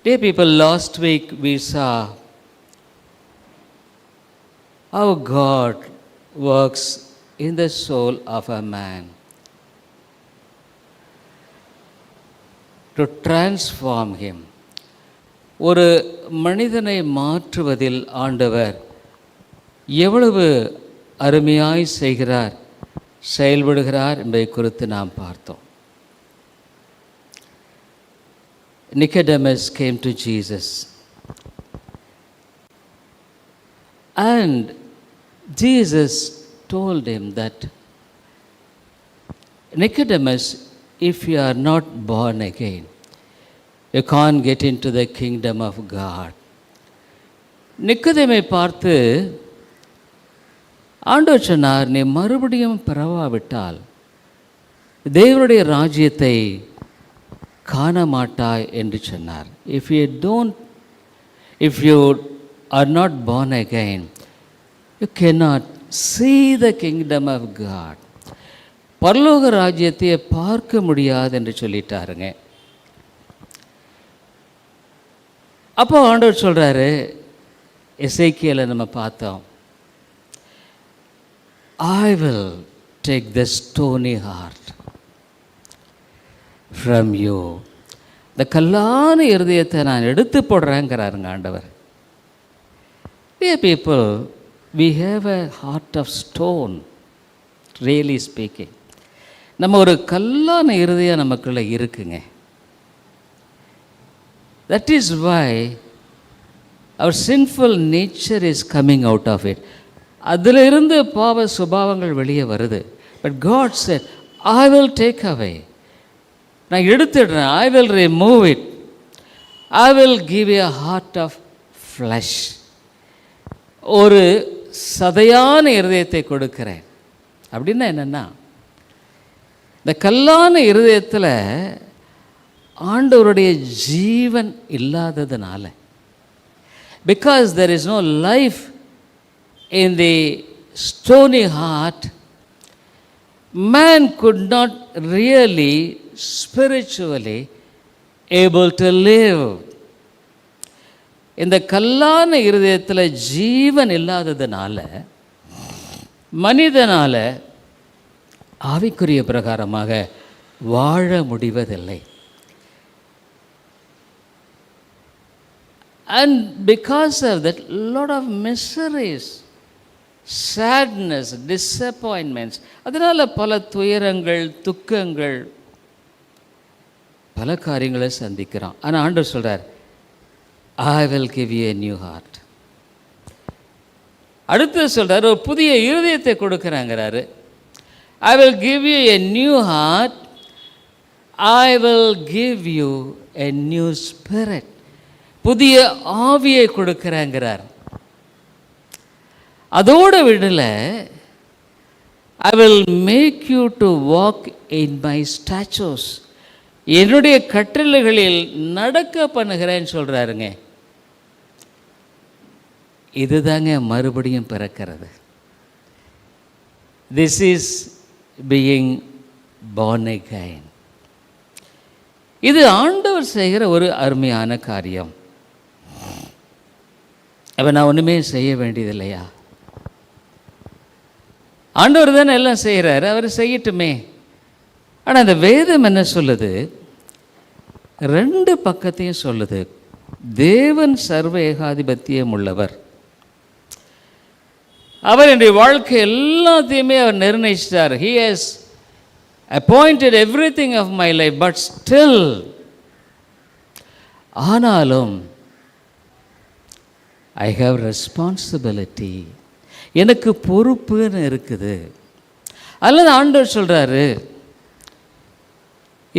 Dear people, last week we saw how God works in the soul of a man to transform him. ஒரு மனிதனை மாற்றுவதில் ஆண்டவர் எவ்வளவு அருமையாய் செய்கிறார், செயல்படுகிறார் என்பதை குறித்து நாம் பார்த்தோம். Nicodemus came to Jesus and Jesus told him that, Nicodemus, if you are not born again, you can't get into the kingdom of God. நிக்கோதேமை பார்த்து ஆண்டவர் சொன்னார், நீ மறுபடியும் பிறவாவிட்டால் தேவனுடைய ராஜ்யத்தை காண மாட்டாய் என்று சொன்னார். If you are not born again, you cannot see the kingdom of God. பரலோக ராஜ்யத்தை பார்க்க முடியாது என்று சொல்லிட்டாருங்க. அப்போ ஆண்டவர் சொல்கிறாரு, எசேக்கியேலை நம்ம பார்த்தோம், I will take the stony heart from you. இந்த கல்லான இருதயத்தை நான் எடுத்து போடுறேங்கிறாருங்க ஆண்டவர். Dear people, we have a heart of stone, really speaking. நம்ம ஒரு கல்லான இருதயம் நமக்குள்ளே இருக்குங்க. That is why our sinful nature is coming out of it. அதிலிருந்து பாவ சுபாவங்கள் வெளியே வருது. But God said, I will take away. நான் எடுத்துடுறேன். I will remove it. I will give you a heart of flesh. ஒரு சதையான இருதயத்தை கொடுக்கிறேன். அப்படின்னா என்னென்னா, இந்த கல்லான இருதயத்தில் ஆண்டவருடைய ஜீவன் இல்லாததுனால, because there is no life in the stony heart, man could not really spiritually able to live. இந்த கல்லான இருதயத்தில் ஜீவன் இல்லாததுனால மனிதனால் ஆவிக்குரிய பிரகாரமாக வாழ முடிவதில்லை. And because of that, lot of miseries, sadness, disappointments, அதனால் பல துயரங்கள், துக்கங்கள், பல காரியங்களை சந்திக்கிறான். ஆனால் ஆண்டவர் சொல்கிறார், I will give you a new heart. அடுத்து சொல்கிறார், ஒரு புதிய இருதயத்தை கொடுக்குறாங்கிறாரு. I will give you a new heart. I will give you a new spirit. புதிய ஆவியை கொடுக்குறாங்கிறார். அதோடு விடல, I will make you to walk in my statutes. என்னுடைய கட்டளைகளில் நடக்க பண்ணுகிறேன்னு சொல்கிறாருங்க. இதுதாங்க மறுபடியும் பிறக்கிறது. This is being born again. இது ஆண்டவர் செய்கிற ஒரு அருமையான காரியம். அப்போ நான் ஒன்றுமே செய்ய வேண்டியது இல்லையா? ஆண்டவர் தானே எல்லாம் செய்கிறாரு, அவர் செய்யட்டுமே. ஆனால் அந்த வேதம் என்ன சொல்லுது? ரெண்டு பக்கத்தையும் சொல்லுது. தேவன் சர்வ ஏகாதிபத்தியம் உள்ளவர். அவர் என்னுடைய வாழ்க்கை எல்லாத்தையுமே அவர் நிர்ணயிச்சிட்டார். He has appointed everything of my life, but still, ஆனாலும் I have responsibility. எனக்கு பொறுப்புன்னு இருக்குது. அல்லது ஆண்டவர் சொல்கிறாரு,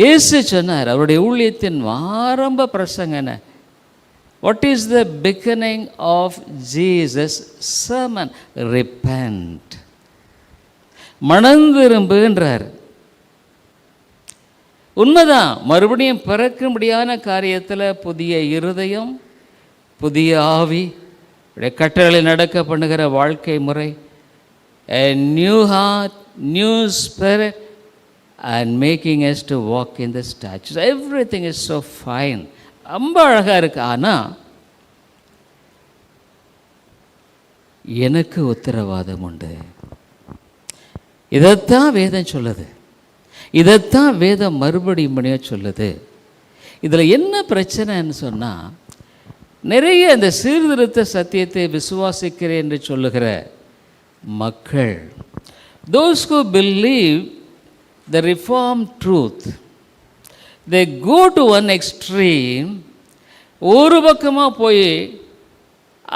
இயேசு சொன்னார், அவருடைய ஊழியத்தின் ஆரம்ப பிரசங்கன, what is the beginning of Jesus' sermon? Repent. மனந்திரும்புன்றார். உண்மைதான், மறுபடியும் பிறக்கும்படியான காரியத்தில் புதிய இருதயம், புதிய ஆவி, கட்டளை நடக்க பண்ணுகிற வாழ்க்கை முறை, a new heart, new spirit, and making us to walk in the statutes. Everything is so fine. ரொம்ப அழகாக இருக்கு. ஆனால் எனக்கு உத்தரவாதம் உண்டு. இதைத்தான் வேதம் சொல்லுது. இதைத்தான் வேதம் மறுபடியும் சொல்லுது. இதில் என்ன பிரச்சனைன்னு சொன்னால், நிறைய இந்த சீர்திருத்த சத்தியத்தை விசுவாசிக்கிறேன் என்று சொல்லுகிற மக்கள், those who believe the reformed truth, they go to one extreme. ஒரு பக்கமாக போய்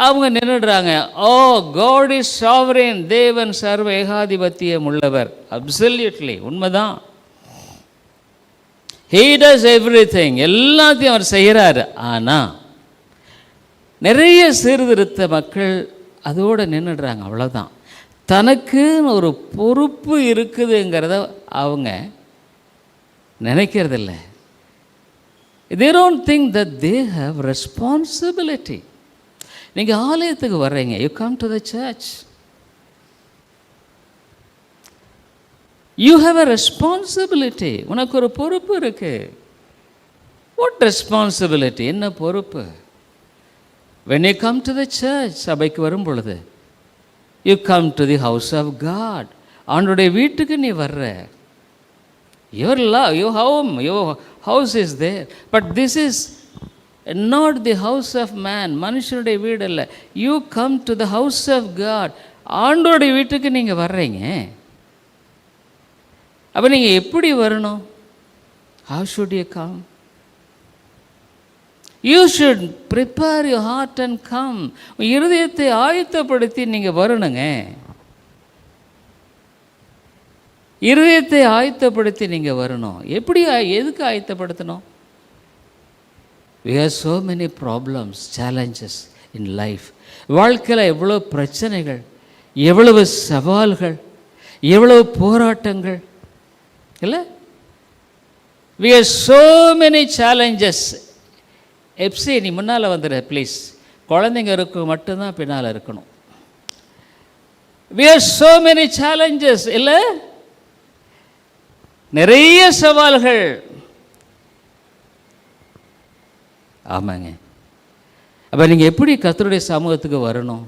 அவங்க நின்றுடுறாங்க. ஓ, காட் இஸ் சாவரேன், தேவன் சர்வ ஏகாதிபத்தியம் உள்ளவர். அப்சல்யூட்லி உண்மைதான். He does everything, எல்லாத்தையும் அவர் செய்கிறார். ஆனால் நிறைய சீர்திருத்த மக்கள் அதோடு நின்றுடுறாங்க. அவ்வளோதான். தனக்குன்னு ஒரு பொறுப்பு இருக்குதுங்கிறத அவங்க நினைக்கிறதில்ல. They don't think that they have responsibility. நீங்கள் ஆலயத்துக்கு வர்றீங்க, you come to the church, you have a responsibility. உனக்கு ஒரு பொறுப்பு இருக்கு. What responsibility? என்ன பொறுப்பு? When you come to the church, சபைக்கு வரும் பொழுது, you come to the house of God. ஆண்டவருடைய வீட்டுக்கு நீ வர்ற. Your love, your home, your house is there. But this is not the house of man. மனுஷனுடைய வீடு இல்லை. You come to the house of God. ஆண்டவருடைய வீட்டுக்கு நீங்கள் வர்றீங்க. அப்போ நீங்கள் எப்படி வரணும்? How should you come? You should prepare your heart and come. இருதயத்தை ஆயத்தப்படுத்தி நீங்கள் வரணுங்க. இருதயத்தை ஆயத்தப்படுத்தி நீங்கள் வரணும். எப்படி, எதுக்கு ஆயத்தப்படுத்தணும்? We have so many problems, challenges in life. வாழ்க்கையில் எவ்வளோ பிரச்சனைகள், எவ்வளவு சவால்கள், எவ்வளவு போராட்டங்கள் இல்லை? We have so many challenges. எப்சி, நீ முன்னால் வந்துடு ப்ளீஸ். குழந்தைங்க இருக்கும் மட்டும்தான் பின்னால் இருக்கணும். We have so many challenges, இல்லை? நிறைய சவால்கள். ஆமாங்க. அப்போ நீங்கள் எப்படி கர்த்தருடைய சமூகத்துக்கு வரணும்?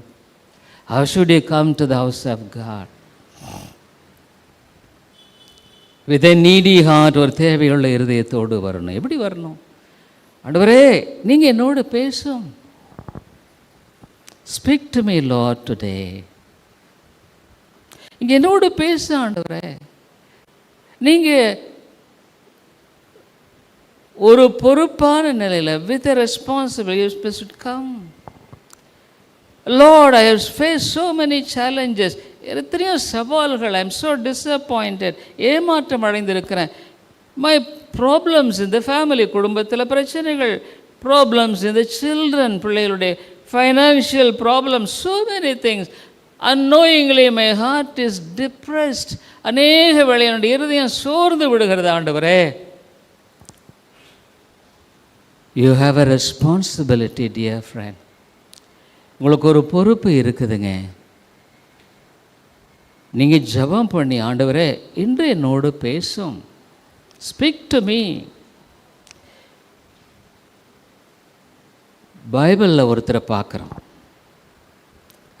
How should you come to the house of God? With a needy heart, ஒரு தேவையுள்ள இருதயத்தோடு வரணும். எப்படி வரணும்? ஆண்டவரே, நீங்கள் என்னோடு பேசும். Speak to me, Lord, today. இங்கே என்னோடு பேச ஆண்டவரே. நீங்கள் ஒரு பொறுப்பான நிலையில், with a responsibility, you should come. Lord, I have faced so many challenges. எத்தனையோ சவால்கள். I am so disappointed. ஏமாற்றம் அடைந்திருக்கிறேன். My problems in the family, குடும்பத்தில் பிரச்சனைகள், problems in the children, பிள்ளைகளுடைய financial problems, so many things. Unknowingly my heart is depressed. அநேக வேளை என்னுடைய இருதயம் சோர்ந்து விடுகிறது. ஆண்டவரே, you have a responsibility, dear friend. உங்களுக்கு ஒரு பொறுப்பு இருக்குதுங்க. நீங்கள் ஜெபம் பண்ணி, ஆண்டவரே இன்று என்னோடு பேசும். Speak to me. பைபிளில் ஒருத்தரை பார்க்குறோம்.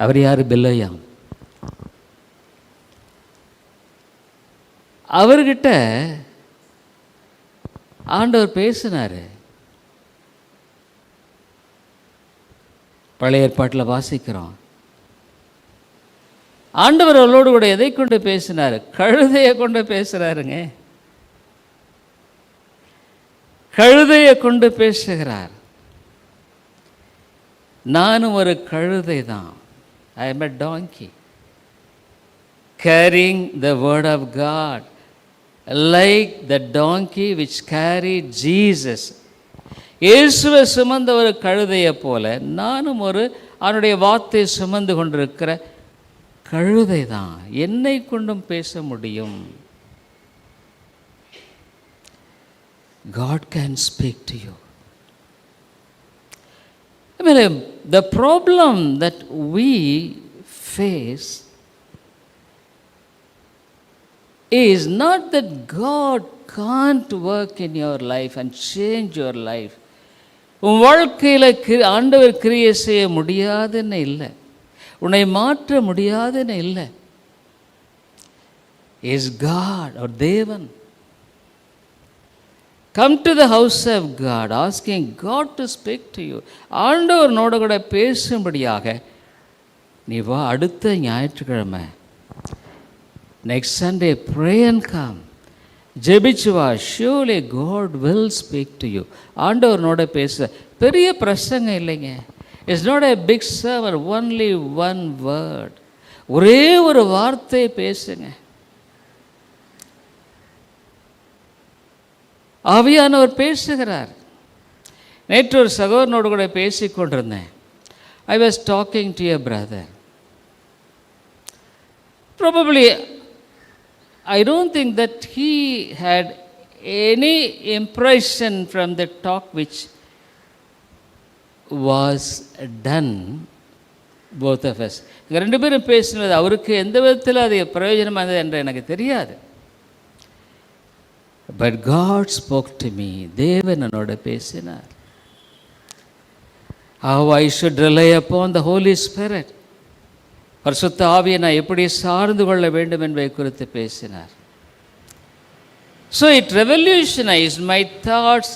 அவர் யார்? பிலேயாம். அவர்கிட்ட ஆண்டவர் பேசினார். பழைய ஏற்பாட்டில் வாசிக்கிறோம். ஆண்டவர் அவளோடு கூட எதை கொண்டு பேசினார்? கழுதையை கொண்டு பேசுகிறாருங்க. கழுதையை கொண்டு பேசுகிறார். நானும் ஒரு கழுதை தான். I am a donkey carrying the word of God, like the donkey which carried Jesus. இயேசுவை சுமந்த ஒரு கழுதையை போல நானும் ஒரு அவனுடைய வார்த்தையை சுமந்து கொண்டிருக்கிற கழுதை தான். என்னை கொண்டும் பேச முடியும். God can speak to you. I mean, the problem that we face is not that God can't work in your life and change your life. உன் வாழ்க்கையில் ஆண்டவர் கிரியை செய்ய முடியாதுன்னு இல்லை, உன்னை மாற்ற முடியாதுன்னு இல்லை. இஸ் காட் அவர் தேவன். Come to the house of God asking God to speak to you. ஆண்டவர்னோட கூட பேசும்படியாக நீ வா. அடுத்த ஞாயிற்றுக்கிழமை next Sunday pray and come. ஜெபிச்சு வா. Surely God will speak to you. ஆண்டவர்னோட பேச பெரிய பிரசங்க இல்லைங்க. It's not a big sermon, only one word. ஒரே ஒரு வார்த்தை பேசுங்க. ஆவியானவர் பேசுகிறார். நேற்று ஒரு சகோதரனோடு கூட பேசி கொண்டிருந்தேன். I was talking to a brother. Probably I don't think that he had any impression from the talk which was done, both of us. இங்கே ரெண்டு பேரும் பேசினது அவருக்கு எந்த விதத்தில் அது பிரயோஜனமானது என்று எனக்கு தெரியாது. But God spoke to me. தேவன் என்னோட பேசினார். How I should rely upon the Holy Spirit. பரிசுத்த ஆவியை நான் எப்படி சார்ந்து கொள்ள வேண்டும் என்பதை குறித்து பேசினார். So it revolutionise my thoughts,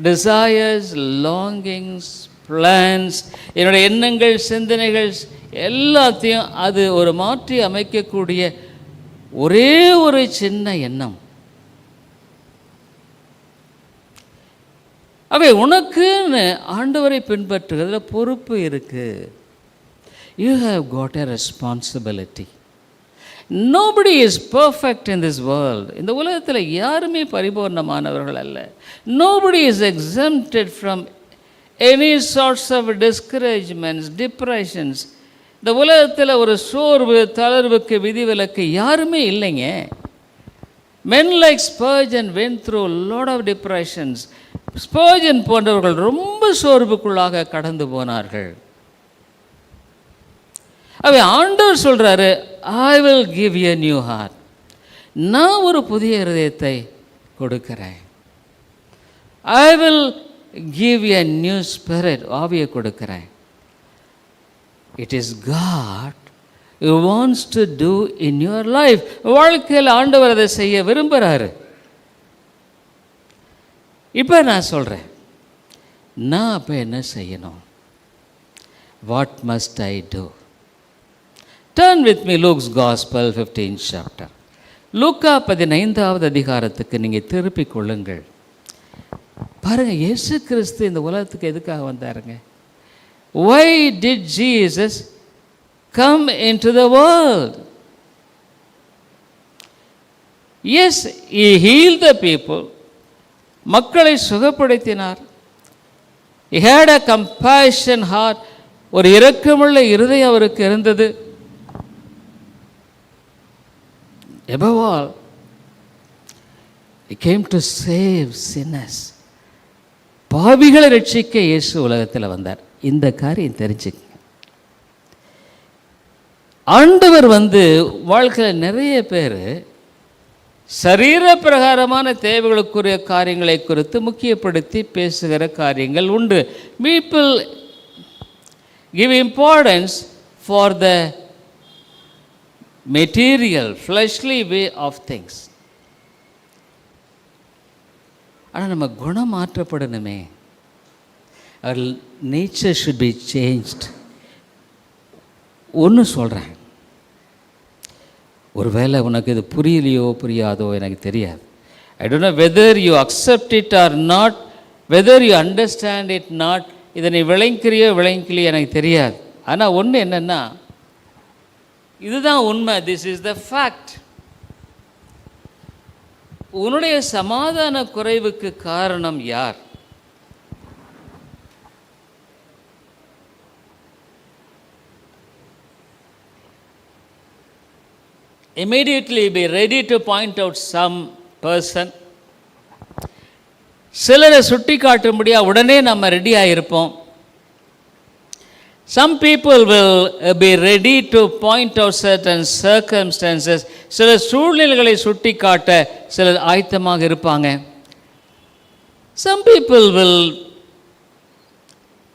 desires, longings, plans. என்னுடைய எண்ணங்கள், சிந்தனைகள் எல்லாத்தையும் அது ஒரு மாற்றி அமைக்கக்கூடிய ஒரே ஒரு சின்ன எண்ணம். அவை உனக்குன்னு ஆண்டவரை பின்பற்றுகிறதுல பொறுப்பு இருக்குது. You have got a responsibility. Nobody is perfect in this world. இந்த உலகத்தில் யாருமே பரிபூர்ணமானவர்கள் அல்ல. Nobody is exempted from any sorts of discouragements, depressions. இந்த உலகத்தில் ஒரு சோர்வு, தளர்வுக்கு விதிவிலக்கு யாருமே இல்லைங்க. Men like Spurgeon went through a lot of depressions. Spurgeon போன்றவர்கள் ரொம்ப சோர்வுக்குள்ளாக கடந்து போனார்கள். அவை ஆண்டவர் சொல்கிறாரு, I will give you a new heart. நான் ஒரு புதிய இருதயத்தை கொடுக்கிறேன். I will give you a new spirit. ஆவியை கொடுக்கிறேன். It is God who wants to do in your life. வாழ்க்கையில் ஆண்டவர் அதை செய்ய விரும்புகிறாரு. இப்போ நான் சொல்கிறேன், நான் அப்போ என்ன செய்யணும்? What must I do? Turn with me Luke's Gospel 15th chapter. லூக்கா 15வது அதிகாரத்துக்கு நீங்கள் திருப்பிக் கொள்ளுங்கள். பாருங்கள், இயேசு கிறிஸ்து இந்த உலகத்துக்கு எதுக்காக வந்தாருங்க? Why did Jesus come into the world? Yes, he healed the people. மக்களை சுகப்படுத்தினார். He had a compassion heart. ஒரு இரக்கமுள்ள இருதயம் அவருக்கு இருந்தது. Above all, he came to save sinners. பாவிகளை ரட்சிக்க இயேசு உலகத்தில் வந்தார். இந்த காரியம் தெரிஞ்சுக்க. ஆண்டவர் வாழ்க்கையில் நிறைய பேர் சரீர பிரகாரமான தேவைகளுக்குரிய காரியங்களை குறித்து முக்கியப்படுத்தி பேசுகிற காரியங்கள் உண்டு. People give importance for the material, fleshly way of things. ஆனால் நம்ம குணம் மாற்றப்படணுமே. our nature should be changed. ஒன்று சொல்கிறேன், ஒருவேளை உனக்கு இது புரியலையோ புரியாதோ எனக்கு தெரியாது. I don't know whether you accept it or not, whether you understand it not. இதை நீ விளங்கிறியோ விளங்கலையோ எனக்கு தெரியாது. ஆனால் ஒன்று என்னென்னா, இதுதான் உண்மை. This is the fact. உன்னுடைய சமாதான குறைவுக்கு காரணம் யார்? Immediately be ready to point out some person. சிலரை சுட்டி காட்டும்படியா உடனே நம்ம ரெடியாக இருப்போம். Some people will be ready to point out certain circumstances. சில சூழ்நிலைகளை சுட்டி காட்ட சிலர் ஆயத்தமாக இருப்பாங்க. Some people will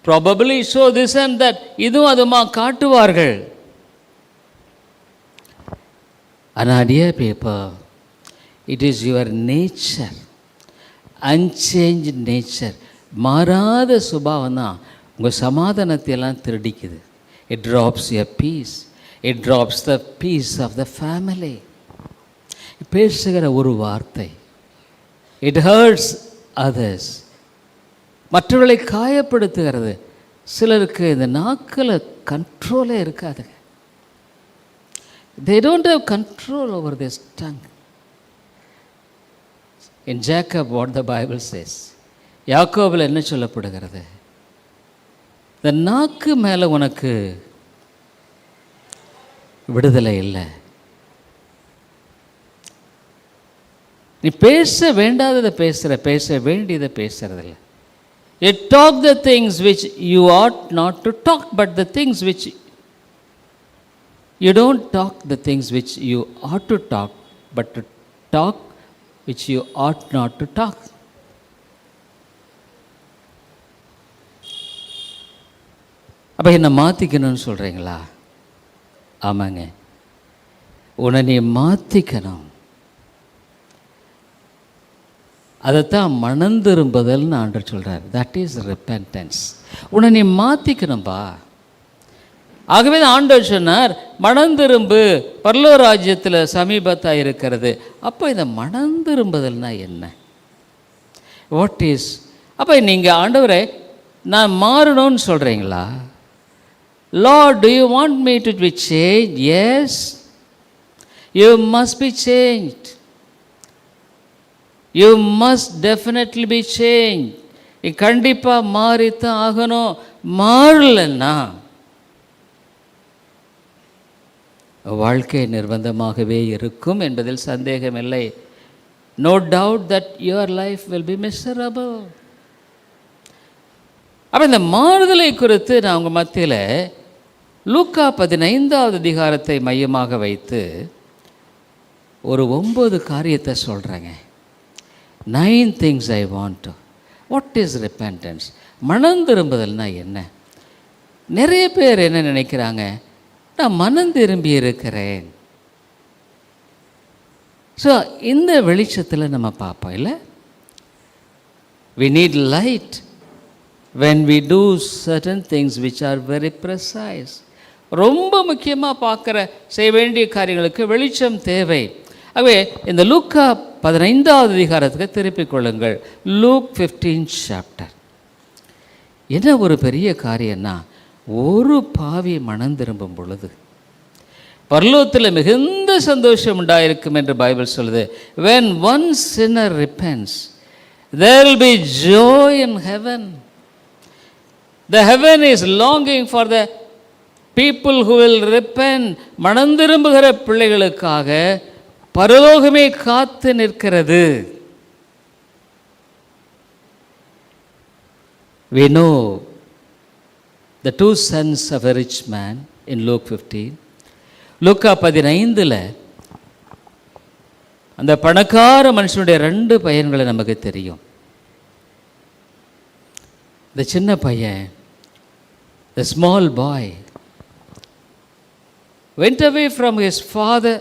probably show this and that, இதுவும் அதுமா காட்டுவார்கள். And dear people, it is your nature, unchanged nature, மாறாத சுபாவம் தான் உங்கள் சமாதானத்தை எல்லாம் திருடிக்குது. It drops your peace. It drops the peace of the family. பேசுகிற ஒரு வார்த்தை, it hurts others, மற்றவர்களை காயப்படுத்துகிறது. சிலருக்கு இந்த நாக்கில் கண்ட்ரோலே இருக்காதுங்க. They don't have control over this tongue. In Jacob, what the Bible says, யாக்கோபில் என்ன சொல்லப்படுகிறது? இந்த நாக்கு மேலே உனக்கு விடுதலை இல்லை. நீ பேச வேண்டாததை பேசுகிற, பேச வேண்டியதை பேசுறதில்லை. You talk the things which you ought not to talk, but the things which you don't talk the things which you ought to talk, but to talk which you ought not to talk. அப்போ என்னை மாற்றிக்கணும்னு சொல்கிறீங்களா? ஆமாங்க, உன்னை நீ மாற்றிக்கணும். அதைத்தான் மனந்திரும்புதல்னு ஆண்டவர் சொல்கிறார். That is repentance. உன்னை நீ மாற்றிக்கணும்பா. ஆகவே தான் ஆண்டவர் சொன்னார், மனந்திரும்பு, பரலோக ராஜ்யத்தில் சமீபத்தாக இருக்கிறது. அப்போ இந்த மனந்திரும்புதல்னா என்ன? What is? அப்போ நீங்கள் ஆண்டவரை நான் மாறணும்னு சொல்கிறீங்களா? Lord, do you want me to be changed? Yes, you must be changed. You must definitely be changed. நீ கண்டிப்பாக மாறித்தான் ஆகணும். மாறலன்னா வாழ்க்கை நிர்பந்தமாகவே இருக்கும் என்பதில் சந்தேகமில்லை. No doubt that your life will be miserable. அப்போ இந்த மாறுதலை குறித்து நான் உங்கள் மத்தியில் லூக்கா 15வது அதிகாரத்தை மையமாக வைத்து ஒரு 9 காரியத்தை சொல்கிறேங்க. 9 things I want to. What is repentance? மனம் திரும்புதல்னா என்ன? நிறைய பேர் என்ன நினைக்கிறாங்க, நான் மனம் திரும்பி இருக்கிறேன். ஸோ இந்த வெளிச்சத்தில் நம்ம பார்ப்போம் இல்லை? We need light when we do certain things which are very precise. ரொம்ப முக்கியமாக பார்க்குற செய்ய வேண்டிய காரியங்களுக்கு வெளிச்சம் தேவை. ஆகவே இந்த லூக்கா 15வது அதிகாரத்துக்கு திருப்பிக் கொள்ளுங்கள். Luke 15 chapter. என்ன ஒரு பெரிய காரியம்னா, ஒரு பாவி மனம் திரும்பும் பொழுது பரலோகத்தில் மிகுந்த சந்தோஷம் உண்டாயிருக்கும் என்று பைபிள் சொல்லுது. When one sinner repents, there will be joy in heaven. The heaven is longing for the people who will repent. மனம் திரும்புகிற பிள்ளைகளுக்காக பரலோகமே காத்து நிற்கிறது. We know the 2 sons of a rich man in Luke 15. லூக்கா 15ல் அந்த பணக்கார மனுஷனுடைய 2 பையன்களை நமக்கு தெரியும். இந்த சின்ன பையன், the small boy, went away from his father,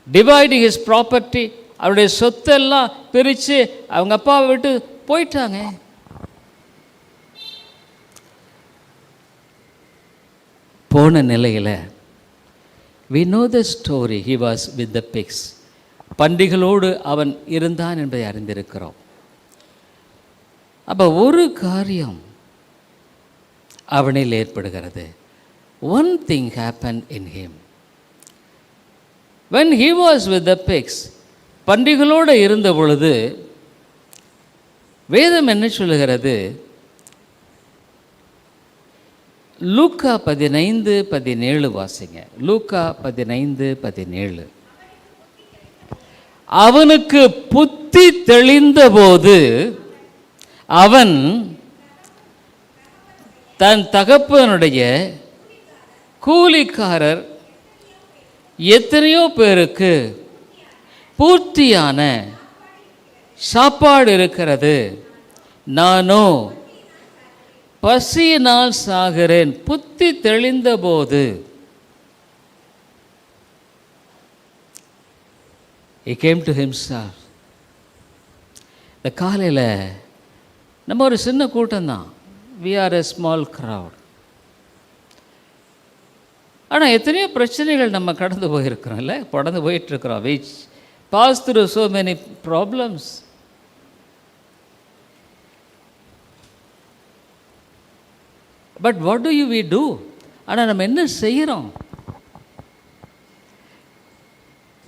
dividing his property. அவருடைய சொத்தெல்லாம் பிரித்து அவங்க அப்பாவை விட்டு போயிட்டாங்க. போன நிலையில் we know the story. He was with the pigs. பன்றிகளோடு அவன் இருந்தான் என்பதை அறிந்திருக்கிறோம். அப்போ ஒரு காரியம் அவனில் ஏற்படுகிறது. One thing happened in him. When he was with the pigs, பன்றிகளோடு இருந்த பொழுது வேதம் என்ன சொல்லுகிறது? லூக்கா 15:17 வாசிங்க. லூக்கா 15:17. அவனுக்கு புத்தி தெளிந்தபோது அவன் தன் தகப்பனுடைய கூலிக்காரர் எத்தனையோ பேருக்கு பூர்த்தியான சாப்பாடு இருக்கிறது, நானோ பசியினால் சாகிறேன். புத்தி தெளிந்த போது he came to himself. இந்த காலையில் நம்ம ஒரு சின்ன கூட்டம்தான், we are a small crowd. ஆனால் எத்தனையோ பிரச்சனைகள் நம்ம கடந்து போயிருக்கிறோம், இல்லை கடந்து போயிட்டுருக்குறோம். we pass through so many problems. But what do we do? ஆனால் நம்ம என்ன செய்கிறோம்?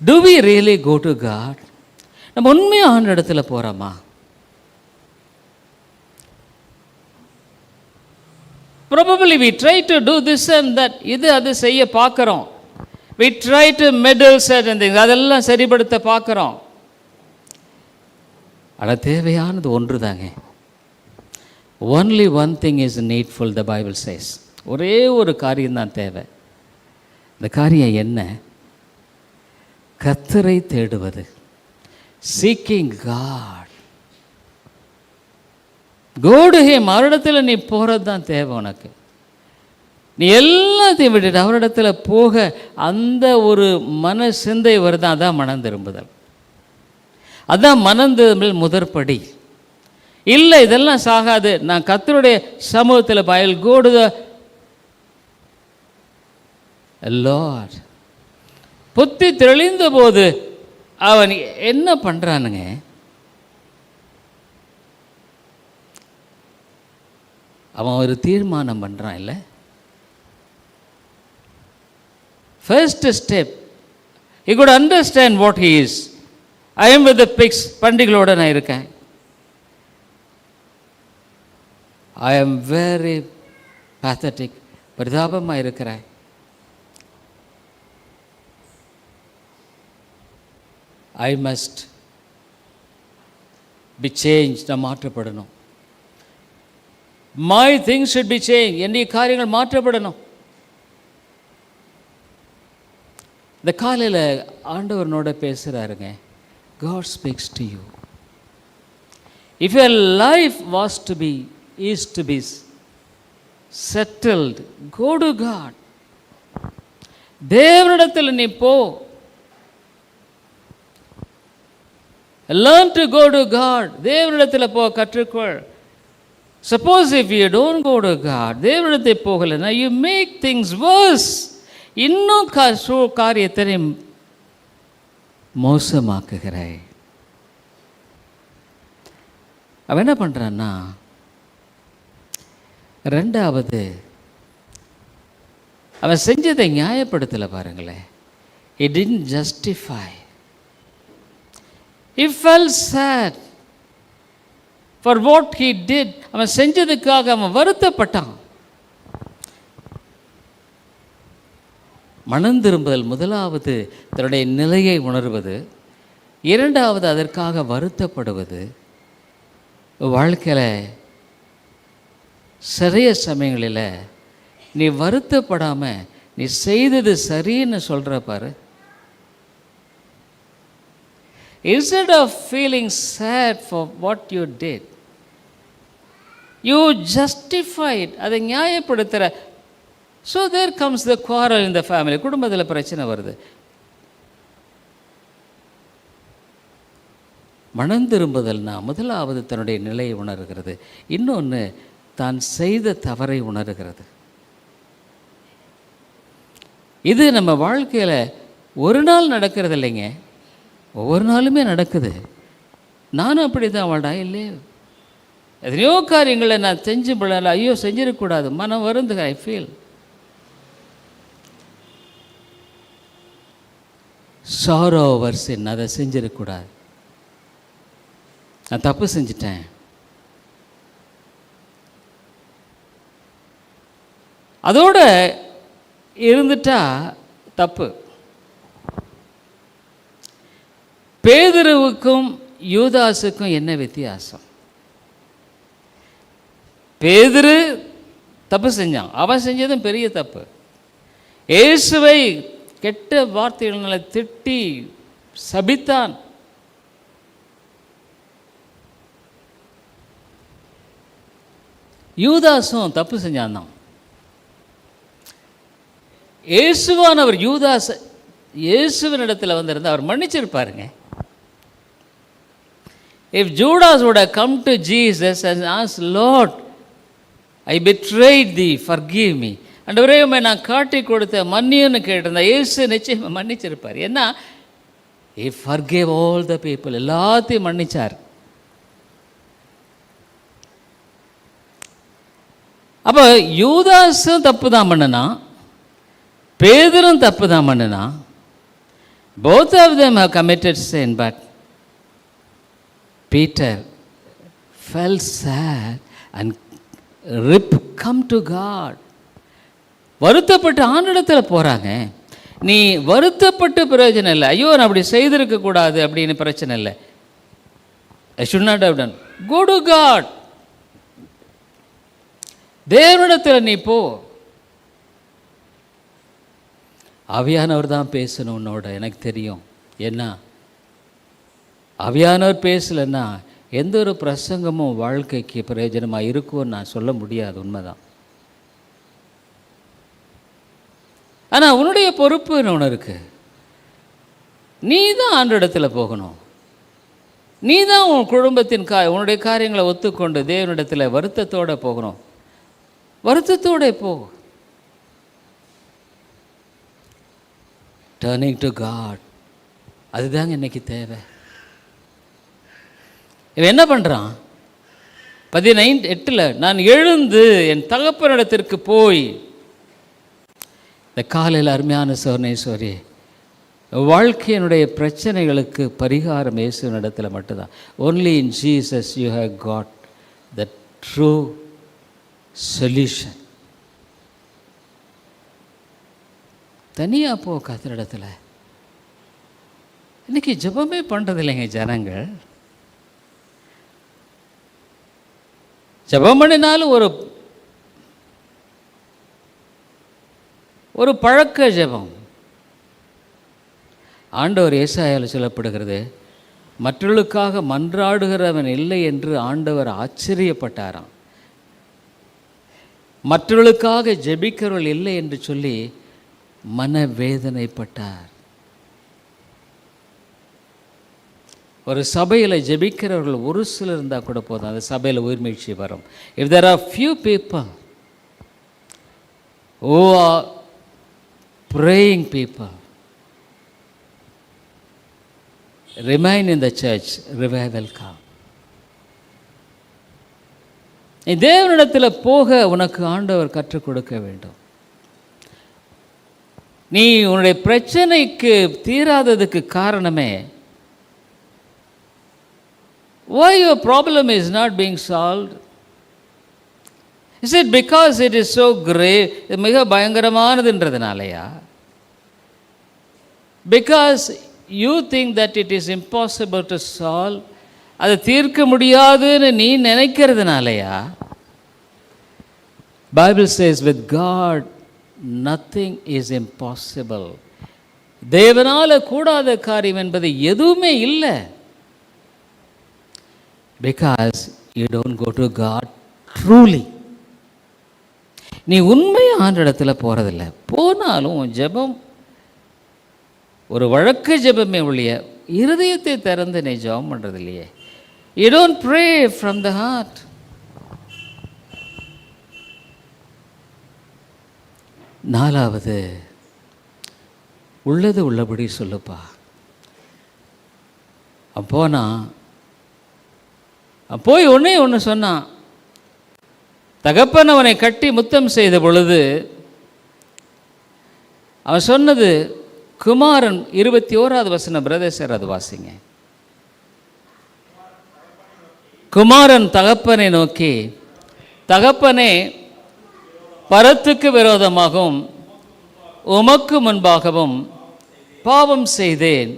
Do we really go to God? நம்ம உண்மையாக ஆண்ட இடத்துல போகிறோமா? Probably we try to do this and that. இது அது செய்ய பார்க்குறோம். We try to meddle certain things. அதெல்லாம் சரிப்படுத்த பார்க்குறோம். ஆனால் தேவையானது ஒன்று தாங்க. Only one thing is needful, the Bible says. ஒரே ஒரு காரியம்தான் தேவை. இந்த காரியம் என்ன? கர்த்தரை தேடுவது. Seeking God. Go to him. அவரிடத்தில் நீ போகிறது தான் தேவை உனக்கு. நீ எல்லாத்தையும் விட்டுட்டு அவரிடத்தில் போக அந்த ஒரு மன சிந்தை வருது. அதான் மனம் திரும்புதல். அதான் மனம் திரும்புதல் முதற்படி. இல்லை இதெல்லாம் சாகாது, நான் கர்த்தருடைய சமூகத்தில் I'll go to the Lord. புத்தி தெளிந்த போது அவன் என்ன பண்ணுறானுங்க? அவன் ஒரு தீர்மானம் பண்ணுறான். இல்லை, first step, he could understand what he is. I am with the pigs. பண்டிகளோடு நான் இருக்கேன். I am very pathetic. பரிதாபமாக இருக்கிறேன். I must be changed. நான் மாற்றப்படணும். My things should be changed. என்னுடைய காரியங்கள் மாற்றப்படணும். இந்த காலையில் ஆண்டவரனோட பேசுகிறாருங்க. God speaks to you. If your life was to be, is to be settled, go to God. தேவனிடத்தில் நீ போ. Learn to go to God. தேவனிடத்தில் போ, கற்றுக்கொள். Suppose if you don't go to God, தேவனிடத்தில் போகலைன்னா you make things worse. இன்னும் காரியத்தை மோசமாக்குகிறாய். அவன் என்ன பண்ணுறான்னா, ரெண்டாவது அவன் செஞ்சதை நியாயப்படுத்தலை. பாருங்களேன், he didn't justify. He felt sad for what he did. அவன் செஞ்சதுக்காக அவன் வருத்தப்பட்டான். மனம் திரும்புதல் முதலாவது தன்னுடைய நிலையை உணர்வது, இரண்டாவது அதற்காக வருத்தப்படுவது. வாழ்க்கையில் சிறிய சமயங்களில் நீ வருத்தப்படாமல் நீ செய்தது சரின்னு சொல்கிற பாரு. Instead of feeling sad for what you did, you justify it. அதை நியாயப்படுத்துகிற. So there comes the quarrel in the family. குடும்பத்தில் பிரச்சனை வருது. மனம் திரும்புதல்னா முதலாவது தன்னுடைய நிலையை உணர்கிறது, இன்னொன்று தான் செய்த தவறை உணர்கிறது. இது நம்ம வாழ்க்கையில் ஒரு நாள் நடக்கிறது இல்லைங்க, ஒவ்வொரு நாளுமே நடக்குது. நானும் அப்படி தான் வாடா இல்லையே, எத்தனையோ காரியங்களை நான் செஞ்சு விடல, ஐயோ செஞ்சிடக்கூடாது, மனம் வருந்துக. ஐ ஃபீல் சாரோ ஓவர் சின். அதை செஞ்சிடக்கூடாது, நான் தப்பு செஞ்சிட்டேன். அதோட இருந்துட்டா தப்பு. பேதுருவுக்கும் யூதாசுக்கும் என்ன வித்தியாசம்? பேதுரு தப்பு செஞ்சான், அவன் செஞ்சதும் பெரிய தப்பு. இயேசுவை கெட்ட வார்த்தைகளை திட்டி சபித்தான். யூதாஸும் தப்பு செஞ்சான் தான். இயேசுவானவர் இயேசுவின் இடத்துல வந்திருந்த அவர் மன்னிச்சிருப்பாருங்க. If Judas would have come to Jesus and asked, Lord, I betrayed thee, forgive me, ஆண்டவரே உம்மை நான் காட்டி கொடுத்த மன்னியுன்னு கேட்டிருந்தா இயேசு நிச்சயம் மன்னிச்சிருப்பார். ஏன்னா he forgave all the people, எல்லாத்தையும் மன்னிச்சார். அப்போ யூதாஸும் தப்பு தான் பண்ணினா, பேதுரும் தப்பு தான் பண்ணினா. both of them have committed sin, but Peter felt sad and come to God. வருத்தப்பட்டு ஆண்டவரிடத்தில் போகிறாங்க. நீ வருத்தப்பட்டு பிரயோஜனம் இல்லை. ஐயோ நான் அப்படி செய்திருக்க கூடாது அப்படின்னு பிரச்சனை இல்லை. I should not have done. Go to God. தேவனிடத்தில் நீ போ. ஆவியானவர் தான் பேசணும் உன்னோட, எனக்கு தெரியும். என்ன ஆவியானவர் பேசலைன்னா எந்த ஒரு பிரசங்கமும் வாழ்க்கைக்கு பிரயோஜனமாக இருக்கும்னு நான் சொல்ல முடியாது. உண்மைதான். ஆனால் உன்னுடைய பொறுப்புன்னு ஒன்று இருக்குது. நீ தான் ஆண்டவரிடத்தில் போகணும். நீ தான் உன் குடும்பத்தின் உன்னுடைய காரியங்களை ஒத்துக்கொண்டு தேவனிடத்தில் வருத்தத்தோடு போகணும். வருத்தத்தோடு போ. டர்னிங் டு காட், அதுதாங்க இன்னைக்கு தேவை. இவன் என்ன பண்ணுறான்? 18:8 நான் எழுந்து என் தகப்பனிடத்திற்கு போய். இந்த காலையில் அருமையான சோர்ணேஸ்வரி, வாழ்க்கையினுடைய பிரச்சனைகளுக்கு பரிகாரம் இயேசுவினிடத்தில் மட்டும்தான். Only in Jesus you have God the true solution. தனியாக போ கர்த்தரிடத்தில். இன்றைக்கி ஜெபமே பண்ணுறது இல்லைங்க ஜனங்கள். ஜெபம் பண்ணினாலும் ஒரு பழக்க ஜெபம். ஆண்டவர் ஏசாயாவில் சொல்லப்படுகிறது, மற்றவர்களுக்காக மன்றாடுகிறவன் இல்லை என்று ஆண்டவர் ஆச்சரியப்பட்டாராம். மற்றவர்களுக்காக ஜெபிக்கிறவர்கள் இல்லை என்று சொல்லி மனவேதனைப்பட்டார். ஒரு சபையில் ஜெபிக்கிறவர்கள் ஒரு சிலர் இருந்தால் கூட போதும், அந்த சபையில் உயிர்மீழ்ச்சி வரும். If there are few people who are praying people, remain in the church, revival come. நீ தேவனிடத்தில் போக உனக்கு ஆண்டவர் கற்றுக் கொடுக்க வேண்டும். நீ உன்னுடைய பிரச்சனைக்கு தீராததுக்கு காரணமே, why your problem is not being solved? Is it because it is so grave? இது மிக பயங்கரமானதுன்றதுனாலயா? Because you think that it is impossible to solve? அதை தீர்க்க முடியாதுன்னு நீ நினைக்கிறதுனாலயா? Bible says with God nothing is impossible. தேவனால கூடாத காரியம் என்பது எதுவுமே இல்லை. Because you don't go to God truly. நீ உண்மையாக ஆண்டவரிடத்தில் போகிறதில்ல. போனாலும் ஜெபம் ஒரு வழக்க ஜெபமே ஒழிய இருதயத்தை திறந்து நீ ஜெபம் பண்ணுறது இல்லையே. You don't pray from the heart. நாலாவது, உள்ளது உள்ளபடி சொல்லுப்பா. அப்போனா போய் ஒன்று சொன்னான். தகப்பன் அவனை கட்டி முத்தம் செய்த பொழுது அவன் சொன்னது, குமாரன் 21வது வசனம், பிரதேசர் அது வாசிங்க. குமாரன் தகப்பனை நோக்கி, தகப்பனே, பரத்துக்கு விரோதமாகவும் உமக்கு முன்பாகவும் பாவம் செய்தேன்.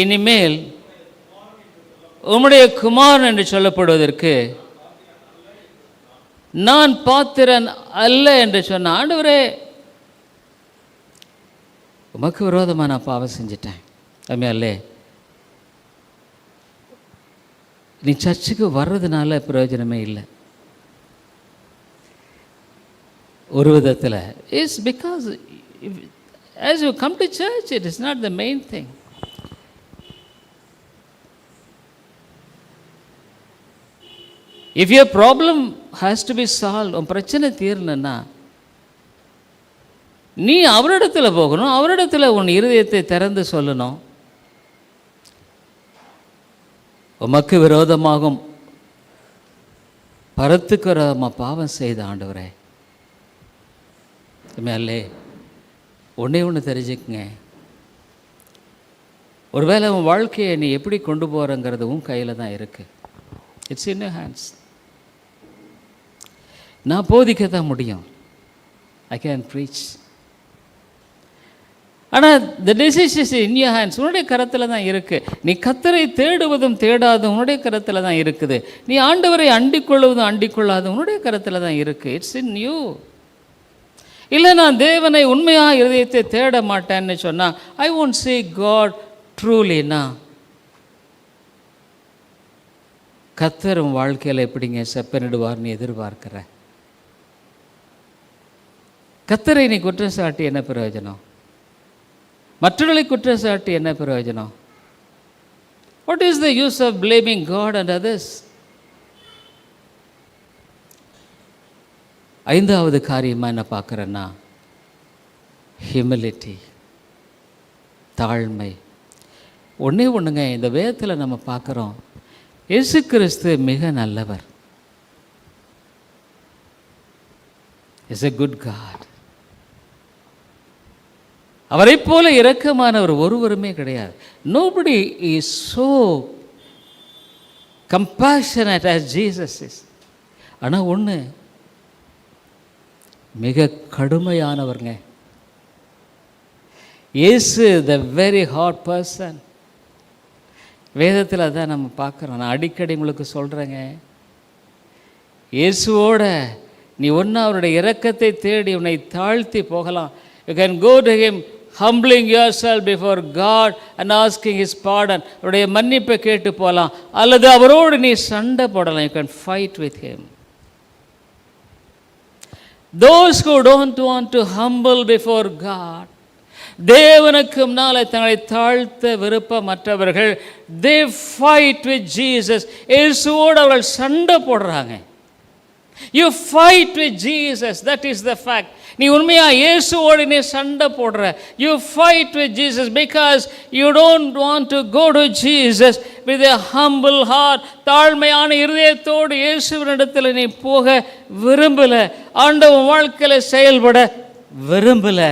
இனிமேல் உம்முடைய குமாரன் என்று சொல்லப்படுவதற்கு நான் பாத்திரன் அல்ல என்று சொன்ன. ஆண்டவரே, உமக்கு விரோதமாக நான் பாவம் செஞ்சிட்டேன். அல்லே, நீ சர்ச்சுக்கு வர்றதுனால பிரயோஜனமே இல்லை. ஒரு விதத்தில் is because as you come to church, it is not the main thing. If your problem has to be solved, உன் பிரச்சனை தீரணும்னா நீ அவரிடத்தில் போகணும், அவரிடத்தில் உன் இருதயத்தை திறந்து சொல்லணும். உமக்கு விரோதமாகும் பரத்துக்கு விரோதமாக பாவம் செய்த ஆண்டவரே, மேலே ஒன்றே ஒன்று தெரிஞ்சுக்குங்க, ஒருவேளை உன் வாழ்க்கையை நீ எப்படி கொண்டு போகிறங்கிறது உன் கையில் தான் இருக்குது. It's in your hands. நான் போதிக்க தான் முடியும், ஐ கேன் ப்ரீச். ஆனால் the decision is in your hands. உன்னுடைய கரத்தில் தான் இருக்குது. நீ கர்த்தரை தேடுவதும் தேடாதும் உன்னுடைய கரத்தில் தான் இருக்குது. நீ ஆண்டவரை அண்டிக்கொள்வதும் அண்டிக்கொள்ளாதும் உன்னுடைய கரத்தில் தான் இருக்குது. It's in you. இல்லை நான் தேவனை உண்மையாக இருதயத்தை தேட மாட்டேன்னு சொன்னால் ஐ ஒன்ட் சீ காட் ட்ரூலினா. கர்த்தர் உன் வாழ்க்கையில் எப்படிங்க செப்பனிடுவார்னு எதிர்பார்க்கிற? கர்த்தரை நீ குற்றம் சாட்டி என்ன பிரயோஜனம்? மற்றவர்களை குற்றம் சாட்டி என்ன பிரயோஜனம்? What is the use of blaming God and others? ஐந்தாவது காரியமாக என்ன பார்க்குறேன்னா ஹியூமிலிட்டி, தாழ்மை. ஒன்றே ஒன்றுங்க, இந்த வேதத்தில் நம்ம பார்க்குறோம், இயேசு கிறிஸ்து மிக நல்லவர். Is a good God. அவரை போல இரக்கமானவர் ஒருவருமே கிடையாது. Nobody is so compassionate as Jesus is. ஆனால் ஒன்று, மிக கடுமையானவருங்க. இயேசு த வெரி ஹாட் பர்சன். வேதத்தில் அதான் நம்ம பார்க்குறோம். நான் அடிக்கடி உங்களுக்கு சொல்கிறேங்க, இயேசுவோட நீ ஒன்று அவருடைய இரக்கத்தை தேடி உன்னை தாழ்த்தி போகலாம். You can go to him humbling yourself before God and asking his pardon. அவருடைய மன்னிப்பை கேட்டு போகலாம். அல்லது அவரோடு நீ சண்டை போடலாம். You can fight with him. Those who don't want to humble before God, தேவனுக்கு முன்னாலே தங்களை தாழ்த்த விருப்பமற்றவர்கள், they fight with Jesus. இயேசுவோடு அவர்கள் சண்டை போடுறாங்க. You fight with Jesus, that is the fact. நீ உண்மையாக இயேசுவோடு நீ சண்டை போடுற. You fight with Jesus because you don't want to go to Jesus with a humble heart. தாழ்மையான இருதயத்தோடு இயேசுவினிடத்தில் நீ போக விரும்பல. ஆண்டவன் வாழ்க்கையில் செயல்பட விரும்பல.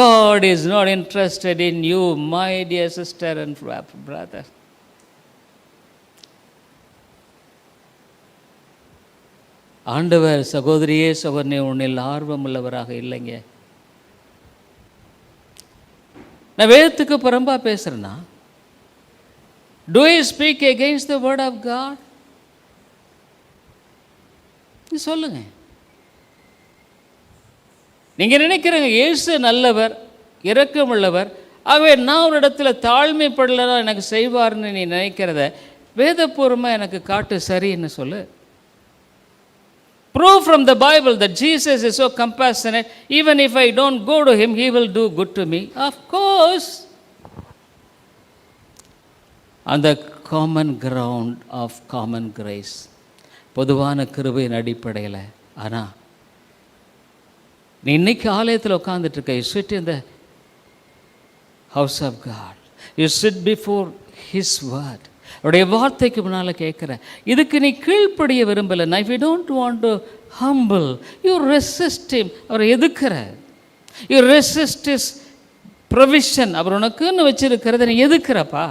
God is not interested in you, my dear sister and brother. ஆண்டவர் சகோதரியே சகோதரனே உன்னில் ஆர்வம் உள்ளவராக இல்லைங்க. நான் வேதத்துக்கு புறம்பா பேசுறேன்னா, do I speak against the word of God? நீ சொல்லுங்க. நீங்க நினைக்கிறீங்க இயேசு நல்லவர், இரக்கமுள்ளவர், ஆகவே நான் ஒரு இடத்துல தாழ்மைப்படலாம் எனக்கு செய்வார்னு நீ நினைக்கிறத வேதபூர்வமாக எனக்கு காட்டு, சரின்னு சொல்லு. Prove from the Bible that Jesus is so compassionate. Even if I don't go to him, he will do good to me. Of course. On the common ground of common grace. பொதுவான கிருபையின் அடிப்படையில். ஆனால் நீ இன்னைக்கு ஆலயத்தில் உட்கார்ந்துட்டு இருக்க, you sit in the house of God. You sit before his word. அவருடைய வார்த்தைக்கு முன்னால் கேட்குற, இதுக்கு நீ கீழ்ப்படிய விரும்பலை. If you don't want to humble, you resist him. அவரை எதுக்குற, you resist his provision. அவர் உனக்குன்னு வச்சிருக்கிறத நீ எதுக்குறப்பா?